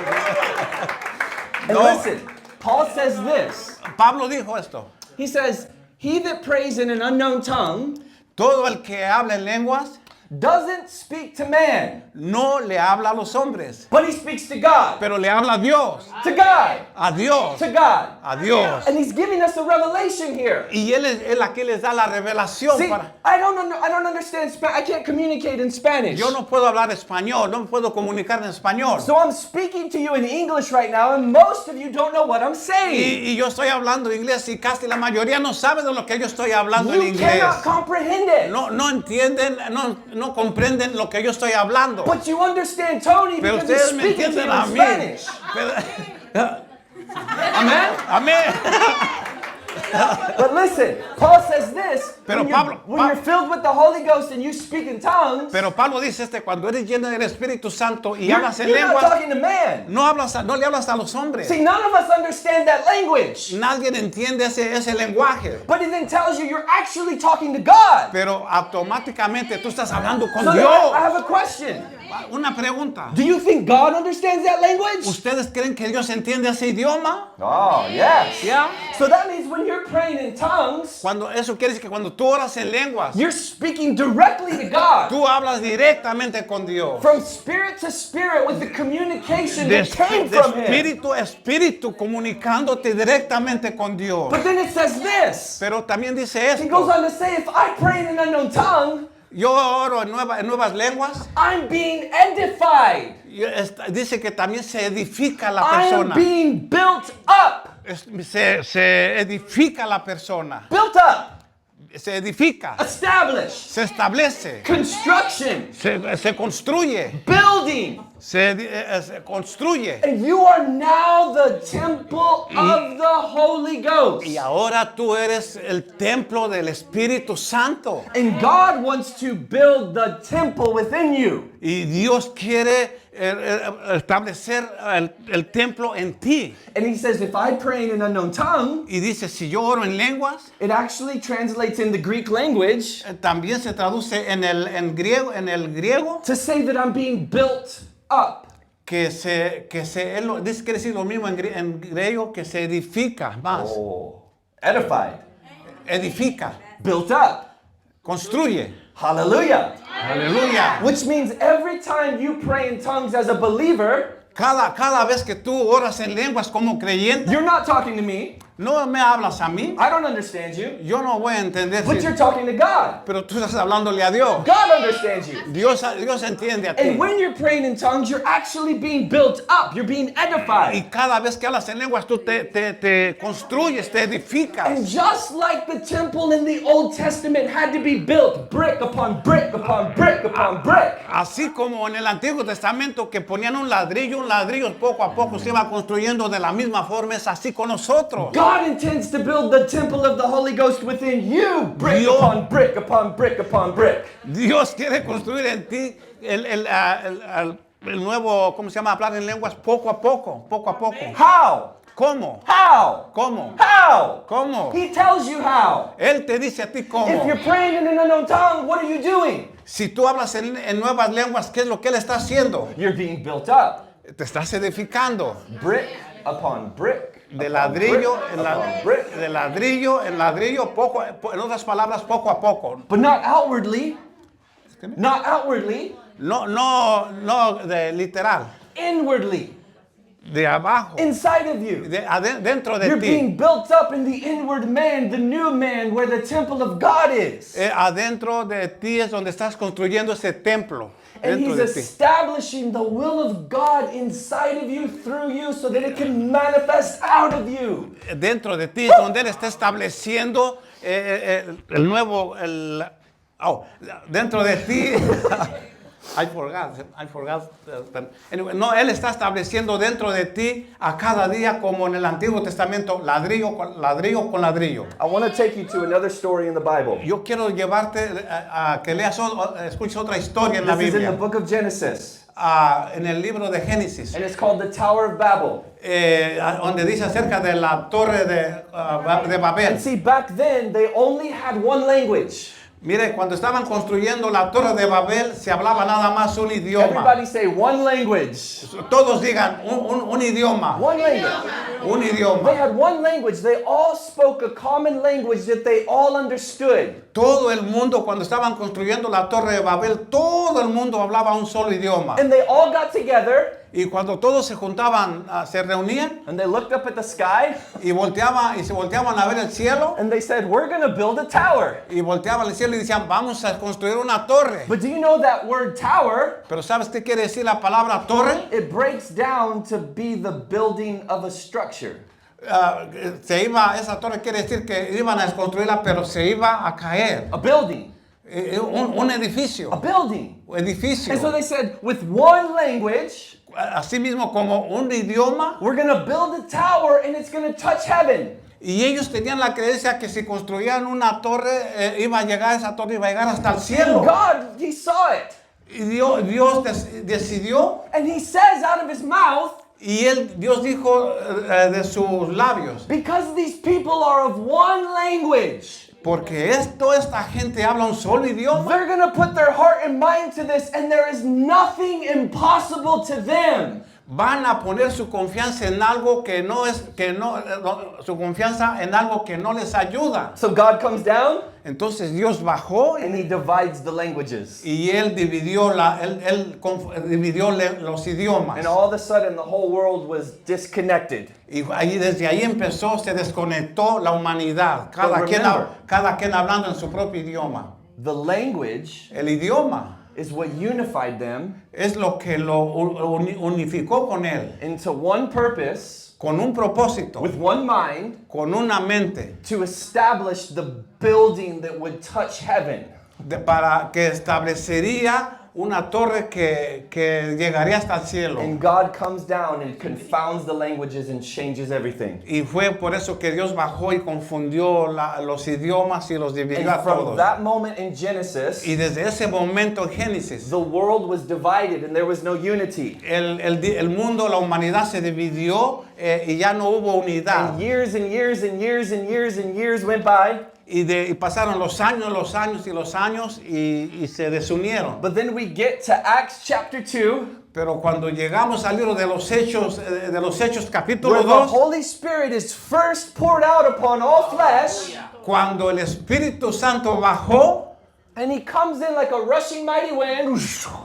S1: And
S2: No.
S1: listen, Paul says this.
S2: Pablo dijo esto.
S1: He says, he that prays in an unknown tongue
S2: Todo el que habla en lenguas
S1: doesn't speak to man,
S2: no le habla a los hombres,
S1: but he speaks to God.
S2: pero le habla a Dios.
S1: To God.
S2: A Dios.
S1: To God.
S2: A Dios.
S1: And he's giving us a revelation here.
S2: Y él aquí les da la revelación
S1: See,
S2: para...
S1: I don't understand Spanish. I can't communicate in Spanish.
S2: Yo no puedo hablar español, no me puedo comunicar en español.
S1: So I'm speaking to you in English right now, and most of you don't know what I'm saying.
S2: Y yo estoy hablando inglés y casi la mayoría no sabe de lo que yo estoy hablando en
S1: You
S2: inglés.
S1: cannot comprehend it.
S2: No entienden, no comprenden lo que yo estoy hablando.
S1: But you understand Tony
S2: Pero
S1: because he's
S2: ustedes me
S1: speaking to you
S2: entienden a
S1: in
S2: mí.
S1: Spanish.
S2: Pero-
S1: Amen?
S2: Amén.
S1: But listen, Paul says this,
S2: Pero
S1: when, you're, when you're filled with the Holy Ghost and you speak in tongues,
S2: Pero Pablo dice cuando eres lleno del Espíritu Santo y
S1: you're,
S2: hablas en
S1: you're not
S2: lenguas,
S1: talking to man.
S2: no le hablas a los hombres.
S1: See, none of us understand that language.
S2: Nadie entiende ese lenguaje.
S1: But it then tells you you're actually talking to God.
S2: Pero automáticamente tú estás hablando con
S1: So then
S2: Dios.
S1: I have a question.
S2: Una pregunta.
S1: Do you think God understands that language?
S2: ¿Ustedes creen que Dios entiende ese idioma?
S1: Oh, yes.
S2: ¿Ya?
S1: So that means when you're praying in tongues,
S2: Cuando eso quiere decir que cuando tú oras en lenguas,
S1: you're speaking directly to God.
S2: tú hablas directamente con Dios.
S1: From spirit to spirit with the communication
S2: De,
S1: that came
S2: de
S1: from Him.
S2: espíritu a espíritu comunicándote directamente con Dios.
S1: But then it says this.
S2: Pero también dice
S1: He goes
S2: esto.
S1: on to say, if I pray in an unknown tongue,
S2: Yo oro en nuevas lenguas.
S1: I'm being edified.
S2: Dice que también se edifica la
S1: I am
S2: persona.
S1: being built up.
S2: Se edifica la persona.
S1: Built up.
S2: Se edifica.
S1: Established.
S2: Se establece.
S1: Construction.
S2: Se construye.
S1: Building.
S2: Se construye.
S1: And you are now the temple of the Holy Ghost.
S2: Y ahora tú eres el templo del Espíritu Santo.
S1: And God wants to build the temple within you.
S2: Y Dios quiere establecer el templo en ti.
S1: And he says, if I pray in an unknown tongue,
S2: Y dice, si yo oro en lenguas,
S1: it actually translates in the Greek language
S2: también se traduce en el griego,
S1: to say that I'm being built up.
S2: quiere decir lo mismo en griego, que se edifica más.
S1: Oh, edified,
S2: Edifica,
S1: built up.
S2: construye.
S1: Hallelujah.
S2: Aleluya.
S1: Which means every time you pray in tongues as a believer,
S2: Cada vez que tú oras en lenguas como creyente,
S1: you're not talking to me.
S2: no me hablas a mí.
S1: I don't understand you.
S2: Yo no voy a entender,
S1: But you're talking to God.
S2: pero tú estás hablándole a Dios.
S1: God understands you.
S2: Dios entiende a ti.
S1: And when you're praying in tongues, you're actually being built up. You're being
S2: Y
S1: edified.
S2: cada vez que hablas en lenguas, tú te construyes, te edificas.
S1: And just like the temple in the Old Testament had to be built brick upon brick upon brick upon brick.
S2: Así como en el Antiguo Testamento que ponían un ladrillo, poco a poco se iba construyendo de la misma forma, es así con nosotros.
S1: God intends to build the temple of the Holy Ghost within you, brick
S2: Dios-
S1: upon brick upon brick upon brick.
S2: Dios quiere construir en ti el nuevo, ¿cómo se llama? Hablar en lenguas poco a poco, poco a poco.
S1: How?
S2: ¿Cómo?
S1: How?
S2: ¿Cómo?
S1: How?
S2: ¿Cómo?
S1: He tells you how.
S2: Él te dice a ti
S1: If
S2: cómo.
S1: you're praying in an unknown tongue, what are you doing?
S2: Si tú hablas en nuevas lenguas, ¿qué es lo que Él está haciendo?
S1: You're being built up.
S2: Te estás edificando.
S1: Brick upon brick.
S2: De
S1: upon
S2: ladrillo
S1: brick
S2: en
S1: upon brick.
S2: ladrillo, poco, en otras palabras, poco a poco.
S1: But not outwardly. Not outwardly.
S2: No de literal,
S1: Inwardly.
S2: de abajo,
S1: Inside of you.
S2: dentro de
S1: You're
S2: ti.
S1: being built up in the inward man, the new man, where the temple of God is.
S2: Adentro de ti es donde estás construyendo ese templo.
S1: And
S2: Dentro
S1: he's
S2: de ti.
S1: establishing the will of God inside of you, through you, so that it can manifest out of you.
S2: Dentro de ti es donde Él está estableciendo el nuevo, dentro de ti, I forgot. Anyway, no, Él está estableciendo dentro de ti a cada día como en el Antiguo Testamento, ladrillo con ladrillo.
S1: I want to take you to another story in the Bible.
S2: Yo quiero llevarte a que leas, escuches otra historia en la
S1: This is in the
S2: Biblia.
S1: book of Genesis,
S2: En el libro de Génesis,
S1: and it's called the Tower of Babel.
S2: donde dice acerca de la torre de Babel.
S1: And see, back then, they only had one language.
S2: Mire, cuando estaban construyendo la torre de Babel, se hablaba nada más un idioma.
S1: Everybody say one language.
S2: Todos digan un idioma.
S1: One language.
S2: Un
S1: They
S2: idioma.
S1: had one language. They all spoke a common language that they all understood.
S2: Todo el mundo, cuando estaban construyendo la torre de Babel, todo el mundo hablaba un solo idioma.
S1: And they all got together
S2: Y cuando todos se juntaban, se reunían
S1: and they looked up at the sky
S2: y se volteaban a ver el cielo
S1: and they said, we're going to build a tower.
S2: y volteaban al cielo y decían, vamos a construir una torre.
S1: But do you know that word tower?
S2: Pero ¿sabes qué quiere decir la palabra torre?
S1: It breaks down to be the building of a structure.
S2: Esa torre quiere decir que iban a construirla, pero se iba a caer.
S1: A building.
S2: Un edificio.
S1: A building.
S2: Edificio.
S1: And so they said, with one language,
S2: Así mismo como un idioma.
S1: we're going to build a tower and it's going to touch heaven.
S2: Y ellos tenían la creencia que si construían una torre, iba a llegar esa torre, iba a llegar hasta el cielo.
S1: And God, he saw it.
S2: Y Dios decidió,
S1: And he says out of his mouth,
S2: y Dios dijo de sus labios,
S1: because these people are of one language,
S2: porque toda esta gente habla un solo idioma,
S1: they're going to put their heart and mind to this, and there is nothing impossible to them.
S2: van a poner su confianza en algo su confianza en algo que no les ayuda.
S1: So God comes down
S2: Entonces Dios bajó
S1: and he divides the languages.
S2: y él dividió los idiomas.
S1: And all of a sudden the whole world was disconnected.
S2: Y desde ahí se desconectó la humanidad, cada quien hablando en su propio idioma.
S1: The language
S2: El idioma
S1: is what unified them
S2: es lo que lo unificó con él,
S1: into one purpose,
S2: con un propósito,
S1: with one mind,
S2: con una mente,
S1: to establish the building that would touch heaven.
S2: para que establecería una torre que llegaría hasta el cielo.
S1: And God comes down and confounds the languages and changes everything.
S2: Y fue por eso que Dios bajó y confundió los idiomas y los dividió a
S1: And from
S2: todos.
S1: that moment in Genesis,
S2: Y desde ese momento en Génesis,
S1: the world was divided and there was no unity.
S2: el mundo, la humanidad se dividió y ya no hubo unidad.
S1: And years and years and years and years and years went by.
S2: Y pasaron los años y se desunieron.
S1: But then we get to Acts chapter 2,
S2: Pero cuando llegamos al libro de los Hechos capítulo
S1: where the
S2: 2,
S1: Holy Spirit is first poured out upon all flesh,
S2: cuando el Espíritu Santo bajó,
S1: and he comes in like a rushing mighty wind,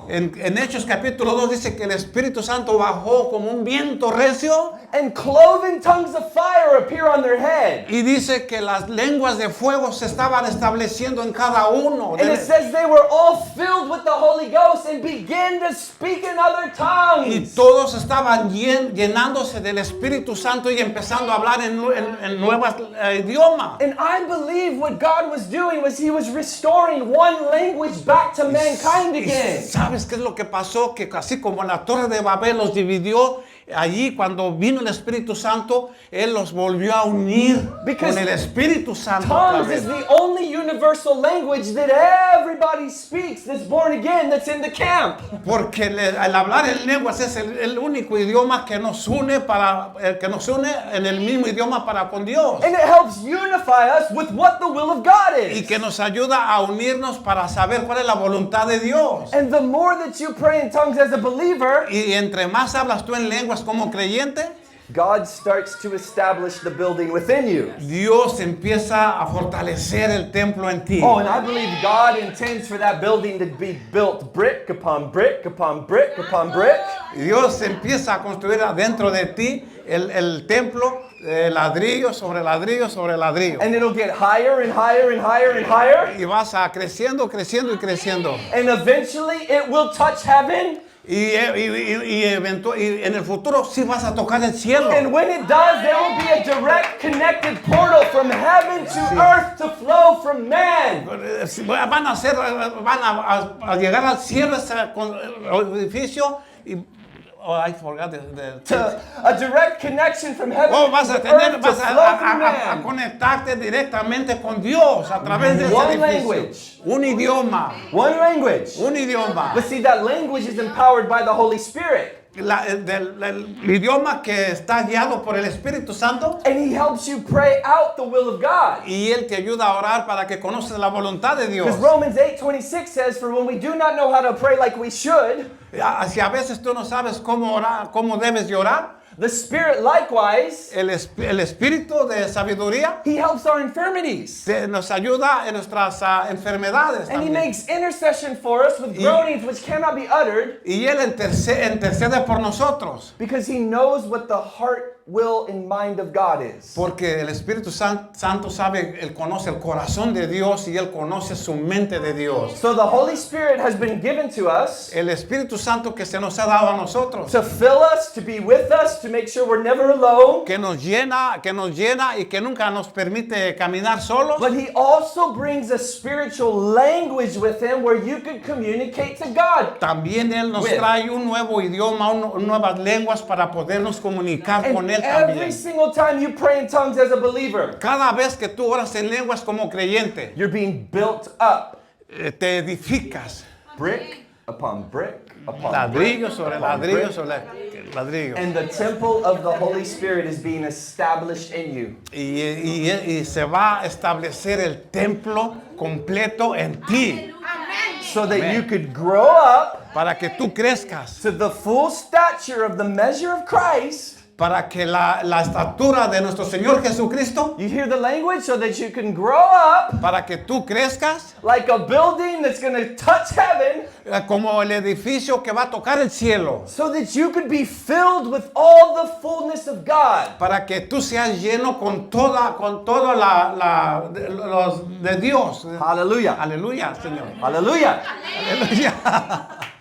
S2: en Hechos capítulo 2 dice que el Espíritu Santo bajó como un viento recio
S1: and cloven tongues of fire appear on their head.
S2: y dice que las lenguas de fuego se estaban estableciendo en cada uno.
S1: And it says they were all filled with the Holy Ghost and began to speak in other
S2: Y
S1: tongues.
S2: todos estaban llenándose del Espíritu Santo y empezando a hablar en nuevos idiomas.
S1: And I believe what God was doing was he was restoring one language back to mankind
S2: ¿Y
S1: again.
S2: sabes qué es lo que pasó? Que así como la Torre de Babel los dividió, allí cuando vino el Espíritu Santo, Él los volvió a unir
S1: Because
S2: con el Espíritu Santo. otra
S1: Tongues
S2: vez.
S1: is the only universal language that everybody speaks that's born again, that's in the camp.
S2: Porque al hablar en lenguas es el único idioma que nos une en el mismo idioma para con Dios.
S1: And it helps unify us with what the will of God
S2: Y
S1: is.
S2: que nos ayuda a unirnos para saber cuál es la voluntad de Dios.
S1: And the more that you pray in tongues as a believer,
S2: Y entre más hablas tú en lenguas como creyente,
S1: God starts to establish the building within you.
S2: Dios empieza a fortalecer el templo en ti.
S1: Oh, and I believe God intends for that building to be built brick upon brick upon brick upon brick.
S2: Y Dios empieza a construir adentro de ti el templo, ladrillo sobre ladrillo sobre ladrillo.
S1: And it'll get higher and higher and higher and higher.
S2: Y vas creciendo y creciendo.
S1: And eventually it will touch heaven.
S2: Y en el futuro sí vas a tocar el cielo.
S1: And when it does, there will be a direct connected portal from heaven to earth to flow from man.
S2: Van a llegar al cielo, ese edificio, y I forgot
S1: A direct connection from heaven
S2: vas
S1: to
S2: a tener,
S1: earth to
S2: vas
S1: flow from
S2: a
S1: man.
S2: conectarte directamente con Dios a través de ese
S1: One
S2: edificio.
S1: language.
S2: Un idioma.
S1: One language.
S2: Un idioma.
S1: But see, that language is empowered by the Holy Spirit.
S2: El idioma que está guiado por el Espíritu Santo,
S1: And He helps you pray out the will of God.
S2: y Él te ayuda a orar para que conoces la voluntad de Dios.
S1: Because Romans 8:26 says, for when we do not know how to pray like we should,
S2: Si a veces tú no sabes cómo orar, cómo debes de orar,
S1: the Spirit likewise,
S2: el Espíritu de sabiduría
S1: He helps our infirmities.
S2: nos ayuda en nuestras enfermedades
S1: And He
S2: también.
S1: makes intercession for us with groanings which cannot be uttered,
S2: Y Él intercede por nosotros.
S1: because He knows what the heart, will, and mind of God is.
S2: Porque el Espíritu Santo sabe, Él conoce el corazón de Dios y Él conoce su mente de Dios.
S1: So the Holy Spirit has been given to us
S2: El Espíritu Santo que se nos ha dado a nosotros,
S1: to fill us, to be with us, to make sure we're never alone.
S2: que nos llena y que nunca nos permite caminar solos.
S1: But He also brings a spiritual language with Him where you can communicate to God.
S2: También Él nos
S1: With.
S2: trae un nuevo idioma, nuevas lenguas para podernos comunicar
S1: And
S2: con Él
S1: every
S2: también.
S1: single time you pray in tongues as a believer,
S2: Cada vez que tú oras en lenguas como creyente,
S1: you're being built up.
S2: te edificas.
S1: Brick upon brick upon
S2: Ladrillo
S1: brick
S2: sobre
S1: upon
S2: ladrillo
S1: brick.
S2: sobre ladrillo.
S1: And the temple of the Holy Spirit is being established in you.
S2: Y se va a establecer el templo completo en ti,
S1: So that
S2: Amen.
S1: you could grow up
S2: para que tú crezcas,
S1: to the full stature of the measure of Christ.
S2: para que la estatura de nuestro Señor Jesucristo,
S1: You hear the language? So that you can grow up
S2: para que tú crezcas
S1: like a building that's going to touch heaven,
S2: como el edificio que va a tocar el cielo,
S1: so that you could be filled with all the fullness of God.
S2: para que tú seas lleno con toda los de Dios.
S1: Hallelujah.
S2: Aleluya, Señor.
S1: Hallelujah.
S2: Aleluya.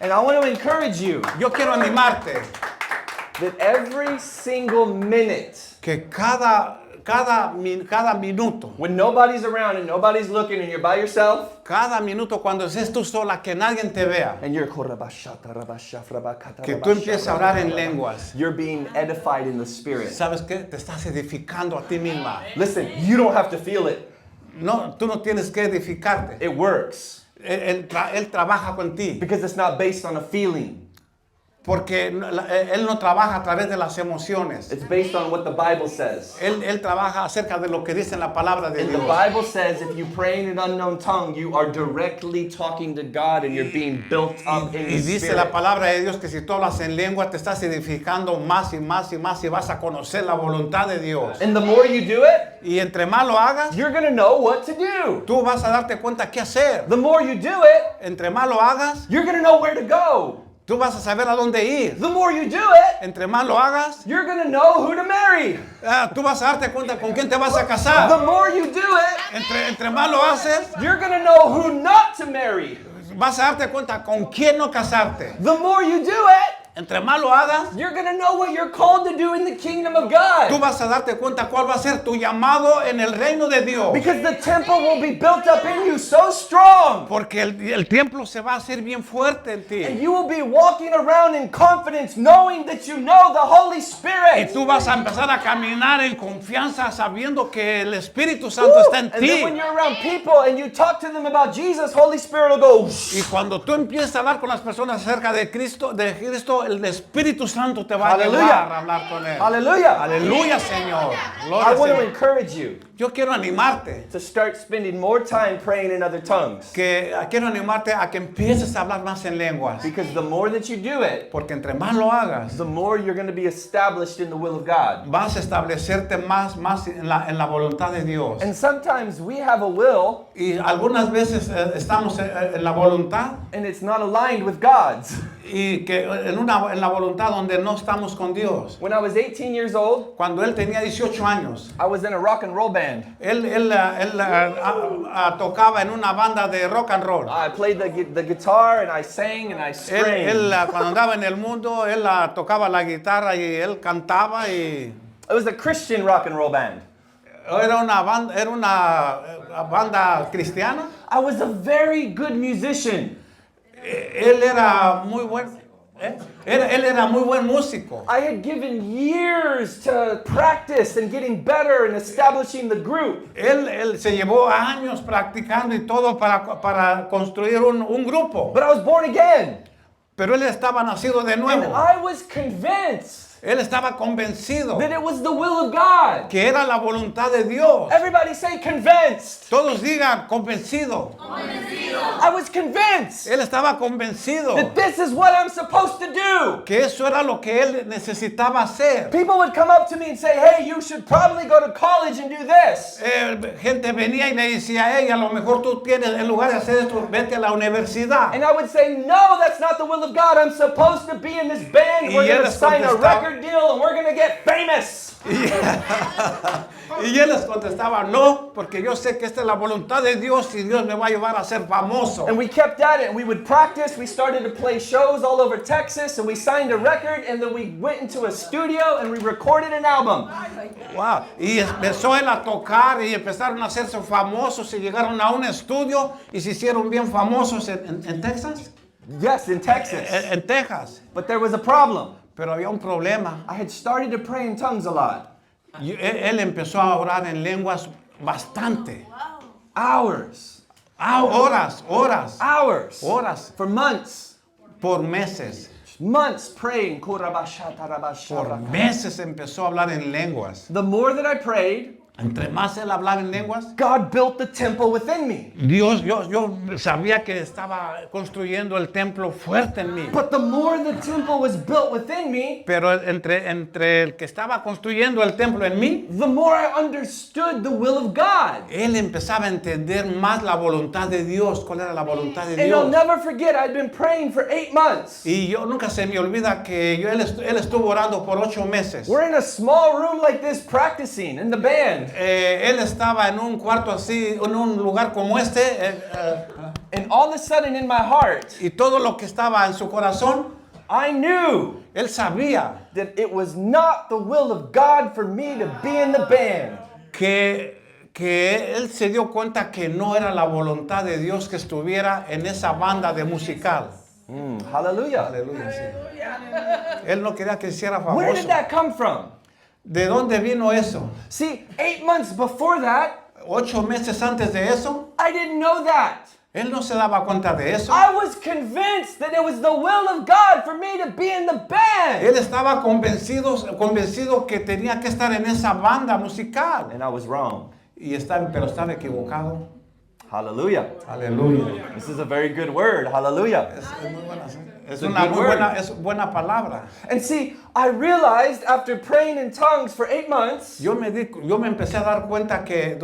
S1: And I want to encourage you
S2: Yo quiero animarte
S1: that every single minute,
S2: que cada minuto,
S1: when nobody's around and nobody's looking and you're by yourself,
S2: cada minuto cuando estés tú sola, que nadie te vea,
S1: and you're
S2: que tú empieces a orar en lenguas.
S1: you're being edified in the Spirit.
S2: ¿Sabes qué? Te estás edificando a ti misma.
S1: Listen, you don't have to feel it.
S2: No, tú no tienes que edificarte.
S1: It works
S2: Él trabaja con ti.
S1: because it's not based on a feeling.
S2: Porque Él no trabaja a través de las emociones.
S1: It's based on what the Bible says.
S2: Él trabaja acerca de lo que dice la palabra de
S1: And the
S2: Dios.
S1: Bible says if you pray in an unknown tongue, you are directly talking to God and you're being built up in
S2: Y
S1: the
S2: dice la
S1: Spirit.
S2: palabra de Dios que si tú hablas en lengua te estás edificando más y más y más y vas a conocer la voluntad de Dios.
S1: And the more you do it,
S2: Y entre más lo hagas,
S1: you're going to know what to do.
S2: tú vas a darte cuenta qué hacer.
S1: The more you do it,
S2: Entre más lo hagas,
S1: you're going to know where to go.
S2: tú vas a saber a dónde ir.
S1: The more you do it,
S2: Entre más lo hagas,
S1: you're going to know who to marry.
S2: tú vas a darte cuenta con quién te vas a
S1: The
S2: casar.
S1: more you do it,
S2: Entre más lo haces,
S1: you're going to know who not to marry.
S2: vas a darte cuenta con quién no casarte.
S1: The more you do it,
S2: Entre más lo hagas,
S1: you're going to know what you're called to do in the kingdom of
S2: tú
S1: God.
S2: vas a darte cuenta cuál va a ser tu llamado en el reino de Dios.
S1: Because the temple will be built up in you so strong.
S2: Porque el templo se va a hacer bien fuerte en ti.
S1: And you will be walking around in confidence knowing that you know the Holy
S2: Y
S1: Spirit.
S2: tú vas a empezar a caminar en confianza sabiendo que el Espíritu Santo está en
S1: And then when
S2: ti.
S1: you're around people and you talk to them about Jesus, Holy Spirit will go,
S2: Y cuando tú empiezas a hablar con las personas acerca de Cristo, el Espíritu Santo te va a
S1: Aleluya.
S2: llevar a hablar con él.
S1: hallelujah.
S2: Aleluya, Señor.
S1: I
S2: Gloria
S1: want to
S2: Señor.
S1: encourage you
S2: Yo quiero animarte.
S1: to start spending more time praying in other tongues.
S2: Quiero animarte a que empieces a hablar más en lenguas.
S1: Because the more that you do it,
S2: Porque entre más lo hagas,
S1: the more you're going to be established in the will of God.
S2: vas a establecerte más en la voluntad de Dios.
S1: And sometimes we have a will
S2: Y algunas veces estamos en la voluntad
S1: and it's not aligned with God's.
S2: y que en la voluntad donde no estamos con Dios.
S1: When I was 18 years old,
S2: Cuando él tenía 18 años,
S1: I was in a rock and roll band. band.
S2: Él tocaba en una banda de rock and roll.
S1: I played the guitar and I sang and I sang.
S2: Cuando andaba en el mundo, él tocaba la guitarra y él cantaba y
S1: It was a Christian rock and roll band.
S2: era una banda cristiana.
S1: I was a very good musician.
S2: Él era muy buen, él era muy buen músico.
S1: I had given years to practice and getting better and establishing the group.
S2: Él se llevó años practicando y todo para construir un grupo.
S1: But I was born again.
S2: Pero él estaba nacido de
S1: And
S2: nuevo.
S1: I was convinced
S2: Él estaba convencido
S1: that it was the will of God.
S2: que era la voluntad de Dios.
S1: Everybody say convinced.
S2: Todos digan convencido.
S1: I was convinced
S2: Él estaba convencido
S1: that this is what I'm supposed to do.
S2: que eso era lo que él necesitaba hacer.
S1: People would come up to me and say, hey, you should probably go to college and do this.
S2: Gente venía y le decía, hey, a lo mejor tú tienes, en lugar de hacer esto, vete a la universidad.
S1: And I would say, no, that's not the will of God. I'm supposed to be in this band. We're
S2: Y
S1: going
S2: él
S1: to
S2: les
S1: sign a
S2: contestaba-
S1: record deal and we're going to get famous.
S2: Y él les contestaba, no, porque yo sé que esta es la voluntad de Dios y Dios me va a llevar a ser famoso.
S1: And we kept at it and we would practice. We started to play shows all over Texas and we signed a record and then we went into a studio and we recorded an album.
S2: Wow. Y empezó él a tocar y empezaron a hacerse famosos y llegaron a un estudio y se hicieron bien famosos en Texas.
S1: Yes, in Texas.
S2: En Texas.
S1: But there was a problem.
S2: Pero había un problema.
S1: I had started to pray in tongues a lot.
S2: Y él empezó a orar en lenguas bastante.
S1: Hours.
S2: Horas.
S1: Hours. For months.
S2: Por meses.
S1: Months praying.
S2: Por meses empezó a hablar en lenguas.
S1: The more that I prayed,
S2: Entre más él hablaba en lenguas,
S1: God built the temple within me.
S2: yo sabía que estaba construyendo el templo fuerte en mí.
S1: But the more the temple was built within me,
S2: Pero entre el que estaba construyendo el templo en mí,
S1: the more I understood the will of God.
S2: él empezaba a entender más la voluntad de Dios, cuál era la voluntad de
S1: And I'll
S2: Dios.
S1: never forget, I'd been praying for 8 months.
S2: Y yo nunca se me olvida que él estuvo orando por 8 meses.
S1: We're in a small room like this practicing in the band.
S2: Él estaba en un cuarto así, en un lugar como este,
S1: And all of a sudden in my heart,
S2: y todo lo que estaba en su corazón,
S1: I knew
S2: él sabía
S1: that it was not the will of God for me to be in the band.
S2: que él se dio cuenta que no era la voluntad de Dios que estuviera en esa banda de musical.
S1: Hallelujah.
S2: Aleluya, sí. Él no quería que hiciera
S1: Where did
S2: famoso.
S1: that come from?
S2: ¿De dónde vino eso?
S1: See, 8 months before that,
S2: 8 meses antes de eso,
S1: I didn't know that.
S2: él no se daba cuenta de eso.
S1: I was convinced that it was the will of God for me to be in the band.
S2: Él estaba convencido que tenía que estar en esa banda musical.
S1: And I was wrong.
S2: Pero estaba equivocado.
S1: Hallelujah.
S2: Aleluya.
S1: This is a very good word. Hallelujah.
S2: Es
S1: a
S2: una
S1: good
S2: muy
S1: word.
S2: buena palabra.
S1: And see, I realized after praying in tongues for 8 months,
S2: Yo me empecé a dar cuenta que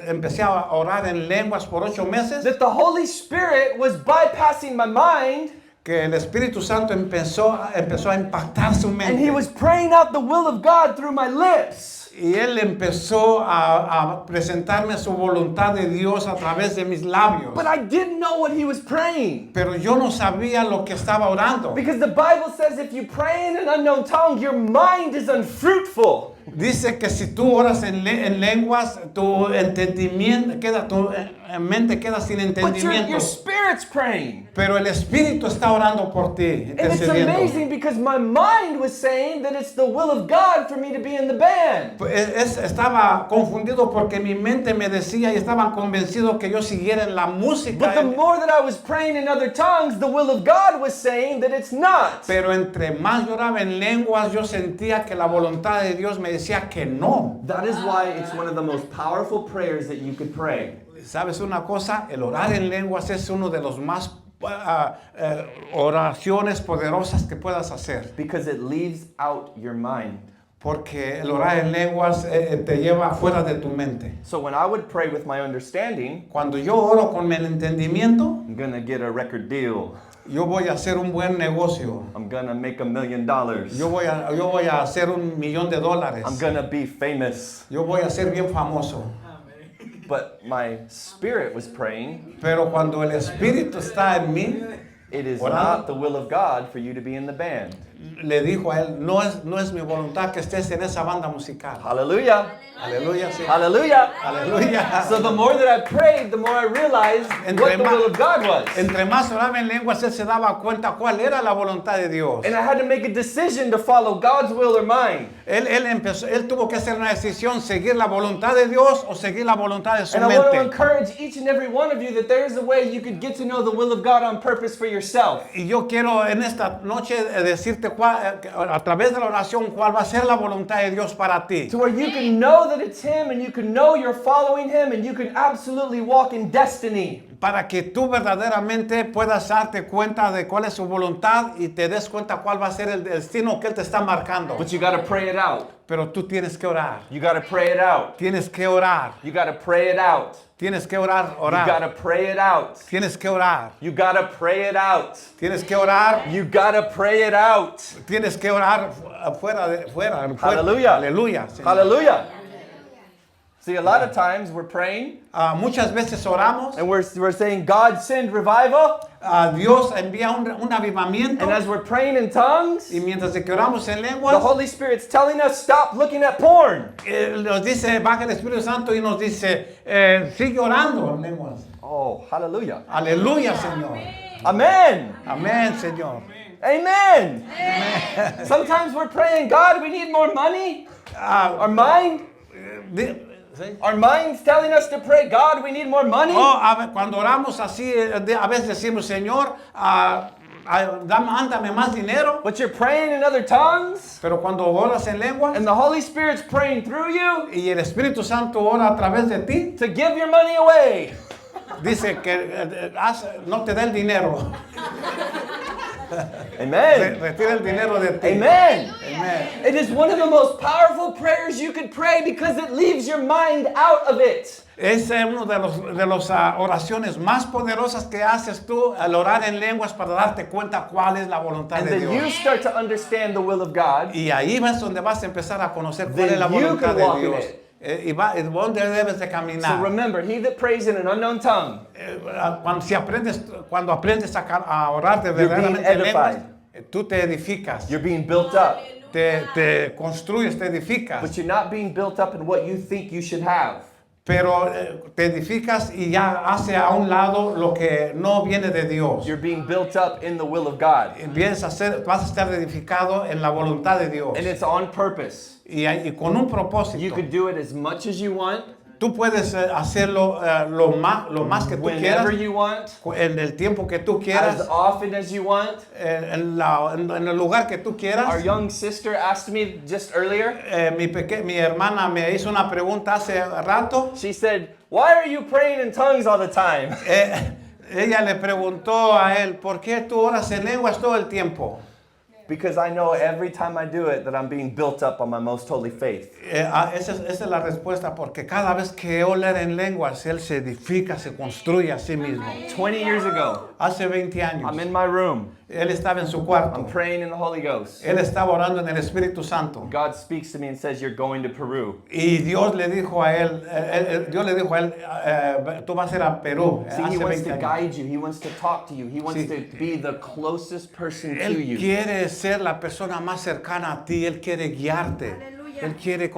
S2: empecé a orar en lenguas por 8 meses,
S1: that the Holy Spirit was bypassing my mind
S2: que el Espíritu Santo empezó a impactar su
S1: and
S2: mente.
S1: He was praying out the will of God through my lips.
S2: Y él empezó a presentarme su voluntad de Dios a través de mis labios.
S1: But I didn't know what He was praying.
S2: Pero yo no sabía lo que estaba orando.
S1: Because the Bible says if you pray in an unknown tongue, your mind is unfruitful.
S2: Dice que si tú oras en lenguas, tu entendimiento tu mente queda sin
S1: But
S2: entendimiento.
S1: your spirit's praying.
S2: Pero el Espíritu está orando por ti,
S1: And it's
S2: intercediendo.
S1: amazing because my mind was saying that it's the will of God for me to be in the band.
S2: Estaba confundido porque mi mente me decía y estaba convencido que yo siguiera en la música.
S1: But the more that I was praying in other tongues, the will of God was saying that it's not.
S2: Pero entre más lloraba en lenguas, yo sentía que la voluntad de Dios me decía que no.
S1: That is why it's one of the most powerful prayers that you could pray.
S2: ¿Sabes una cosa? El orar en lenguas es uno de los más oraciones poderosas que puedas hacer.
S1: Because it leaves out your mind.
S2: Porque el orar en lenguas te lleva fuera de tu mente.
S1: So when I would pray with my understanding,
S2: Cuando yo oro con el entendimiento,
S1: I'm gonna get a record deal.
S2: Yo voy a hacer un buen negocio.
S1: I'm gonna make $1 million.
S2: Yo voy a hacer $1,000,000.
S1: I'm gonna be famous.
S2: Yo voy a ser bien famoso.
S1: But my spirit was praying,
S2: Pero cuando el Espíritu está en mí,
S1: it is
S2: Orando.
S1: not the will of God for you to be in the band.
S2: le dijo a él, no es mi voluntad que estés en esa banda musical.
S1: Hallelujah.
S2: Aleluya, sí.
S1: Hallelujah.
S2: Aleluya.
S1: So the more that I prayed, the more I realized what the will of God was.
S2: Entre más oraba en lenguas, él se daba cuenta cuál era la voluntad de Dios.
S1: And I had to make a decision to follow God's will or mine.
S2: Él tuvo que hacer una decisión, seguir la voluntad de Dios o seguir la voluntad de su
S1: And I want to
S2: mente.
S1: encourage each and every one of you that there is a way you could get to know the will of God on purpose for yourself.
S2: Y yo quiero en esta noche decirte a través de la oración cuál va a ser la voluntad de Dios para ti.
S1: To where you can know that it's Him and you can know you're following Him and you can absolutely walk in destiny.
S2: Para que tú verdaderamente puedas darte cuenta de cuál es su voluntad y te des cuenta cuál va a ser el destino que Él te está marcando.
S1: But you got to pray it out.
S2: Pero tú tienes que orar.
S1: You got to pray it out.
S2: Tienes que orar.
S1: You got to pray it out.
S2: Tienes que orar,
S1: You got
S2: orar.
S1: to pray it out.
S2: Tienes que orar.
S1: You got to pray it out.
S2: Tienes que orar.
S1: You got to pray it out.
S2: Tienes que orar fuera.
S1: Hallelujah.
S2: Aleluya. Sí.
S1: Hallelujah. See, a lot of times we're praying
S2: Muchas veces oramos.
S1: and we're saying, God send revival.
S2: Dios envía un avivamiento.
S1: And as we're praying in tongues,
S2: Y mientras de que oramos en
S1: the
S2: lenguas,
S1: Holy Spirit's telling us, stop looking at porn.
S2: nos dice, baja el Espíritu Santo y nos dice, sigue orando en lenguas.
S1: Oh, hallelujah.
S2: Aleluya, Señor.
S1: Amen.
S2: Amén, Señor.
S1: Amen. Sometimes we're praying, God, we need more money. Our mind,
S2: ¿Sí?
S1: our mind's telling us to pray, God, we need more money.
S2: Cuando oramos así, a veces decimos, Señor, ándame más dinero.
S1: But you're praying in other tongues,
S2: Pero cuando oras en lenguas
S1: and the Holy Spirit's praying through you
S2: y el Espíritu Santo ora a través de ti,
S1: to give your money away.
S2: dice que no te da el dinero.
S1: Amen.
S2: Retira el dinero de ti.
S1: Amen.
S2: Amen.
S1: It is one of the most powerful prayers you could pray because it leaves your mind out of it.
S2: Es una de las oraciones más poderosas que haces tú al orar en lenguas para darte cuenta cuál es la voluntad
S1: And
S2: de
S1: then you
S2: Dios.
S1: start to understand the will of God.
S2: Y ahí vas donde vas a empezar a conocer cuál
S1: Then
S2: es la
S1: you
S2: voluntad
S1: can walk
S2: de
S1: in
S2: Dios.
S1: it.
S2: Y dónde debes de
S1: So
S2: caminar.
S1: remember, he that prays in an unknown tongue,
S2: Cuando aprendes a orar de
S1: You're being
S2: verdaderamente en lenguas,
S1: edified.
S2: tú te edificas.
S1: you're being built up.
S2: Te construyes, te edificas.
S1: But you're not being built up in what you think you should have.
S2: Pero te edificas y ya hace a un lado lo que no viene de Dios.
S1: You're being built up in the will of God.
S2: Vas a estar edificado en la voluntad de Dios.
S1: And it's on purpose.
S2: Y con un propósito.
S1: You could do it as much as you want,
S2: Tú puedes hacerlo lo más que tú quieras,
S1: whenever you want,
S2: en el tiempo que tú
S1: as
S2: quieras,
S1: often as you want.
S2: en el lugar que tú
S1: Our
S2: quieras.
S1: young sister asked me just earlier,
S2: Mi hermana me hizo una pregunta hace rato.
S1: she said, why are you praying in tongues all the time?
S2: Ella le preguntó a él, ¿por qué tú oras en lenguas todo el tiempo?
S1: Because I know every time I do it that I'm being built up on my most holy faith.
S2: Esa es la respuesta, porque cada vez que orar en lenguas, él se edifica, se construye a sí mismo.
S1: 20 years ago,
S2: Hace 20 años,
S1: I'm in my room.
S2: él estaba en su
S1: I'm
S2: cuarto.
S1: praying in the Holy Ghost.
S2: Él estaba orando en el Espíritu Santo.
S1: God speaks to me and says, you're going to Peru.
S2: Y Dios le dijo a él, tú vas a ir a Perú.
S1: See, he
S2: Hace
S1: wants
S2: 20
S1: to
S2: años.
S1: guide you. He wants to talk to you. He wants
S2: Sí.
S1: to be the closest person to
S2: Él
S1: you.
S2: quiere ser la persona más cercana a ti. Él quiere guiarte.
S3: Aleluya.
S2: Él quiere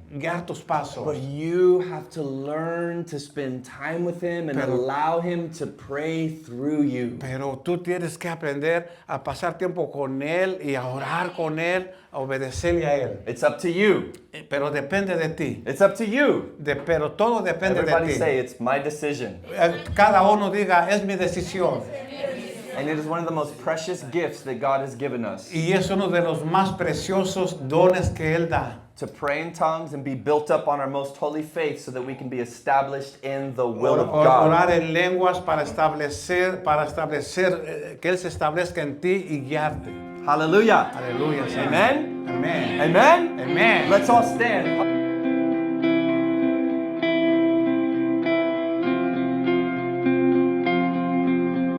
S2: guiar tus pasos.
S1: But you have to learn to spend time with him and
S2: Pero-
S1: allow him to pray through you.
S2: Pero tú tienes que aprender a pasar tiempo con Él y a orar con Él, a obedecerle a Él.
S1: It's up to you.
S2: Pero depende de ti.
S1: It's up to you.
S2: Pero todo depende de
S1: Everybody
S2: ti.
S1: say, it's my decision.
S2: Cada uno diga, es mi decisión.
S1: And it is one of the most precious gifts that God has given us.
S2: Y es uno de los más preciosos dones que Él da.
S1: To pray in tongues and be built up on our most holy faith so that we can be established in the will of God.
S2: Orar en lenguas para establecer que Él se establezca en ti y guiarte.
S1: Hallelujah.
S2: Aleluya. Señor.
S1: Amen.
S2: Amén.
S1: Amen.
S2: Amén.
S1: Let's all stand.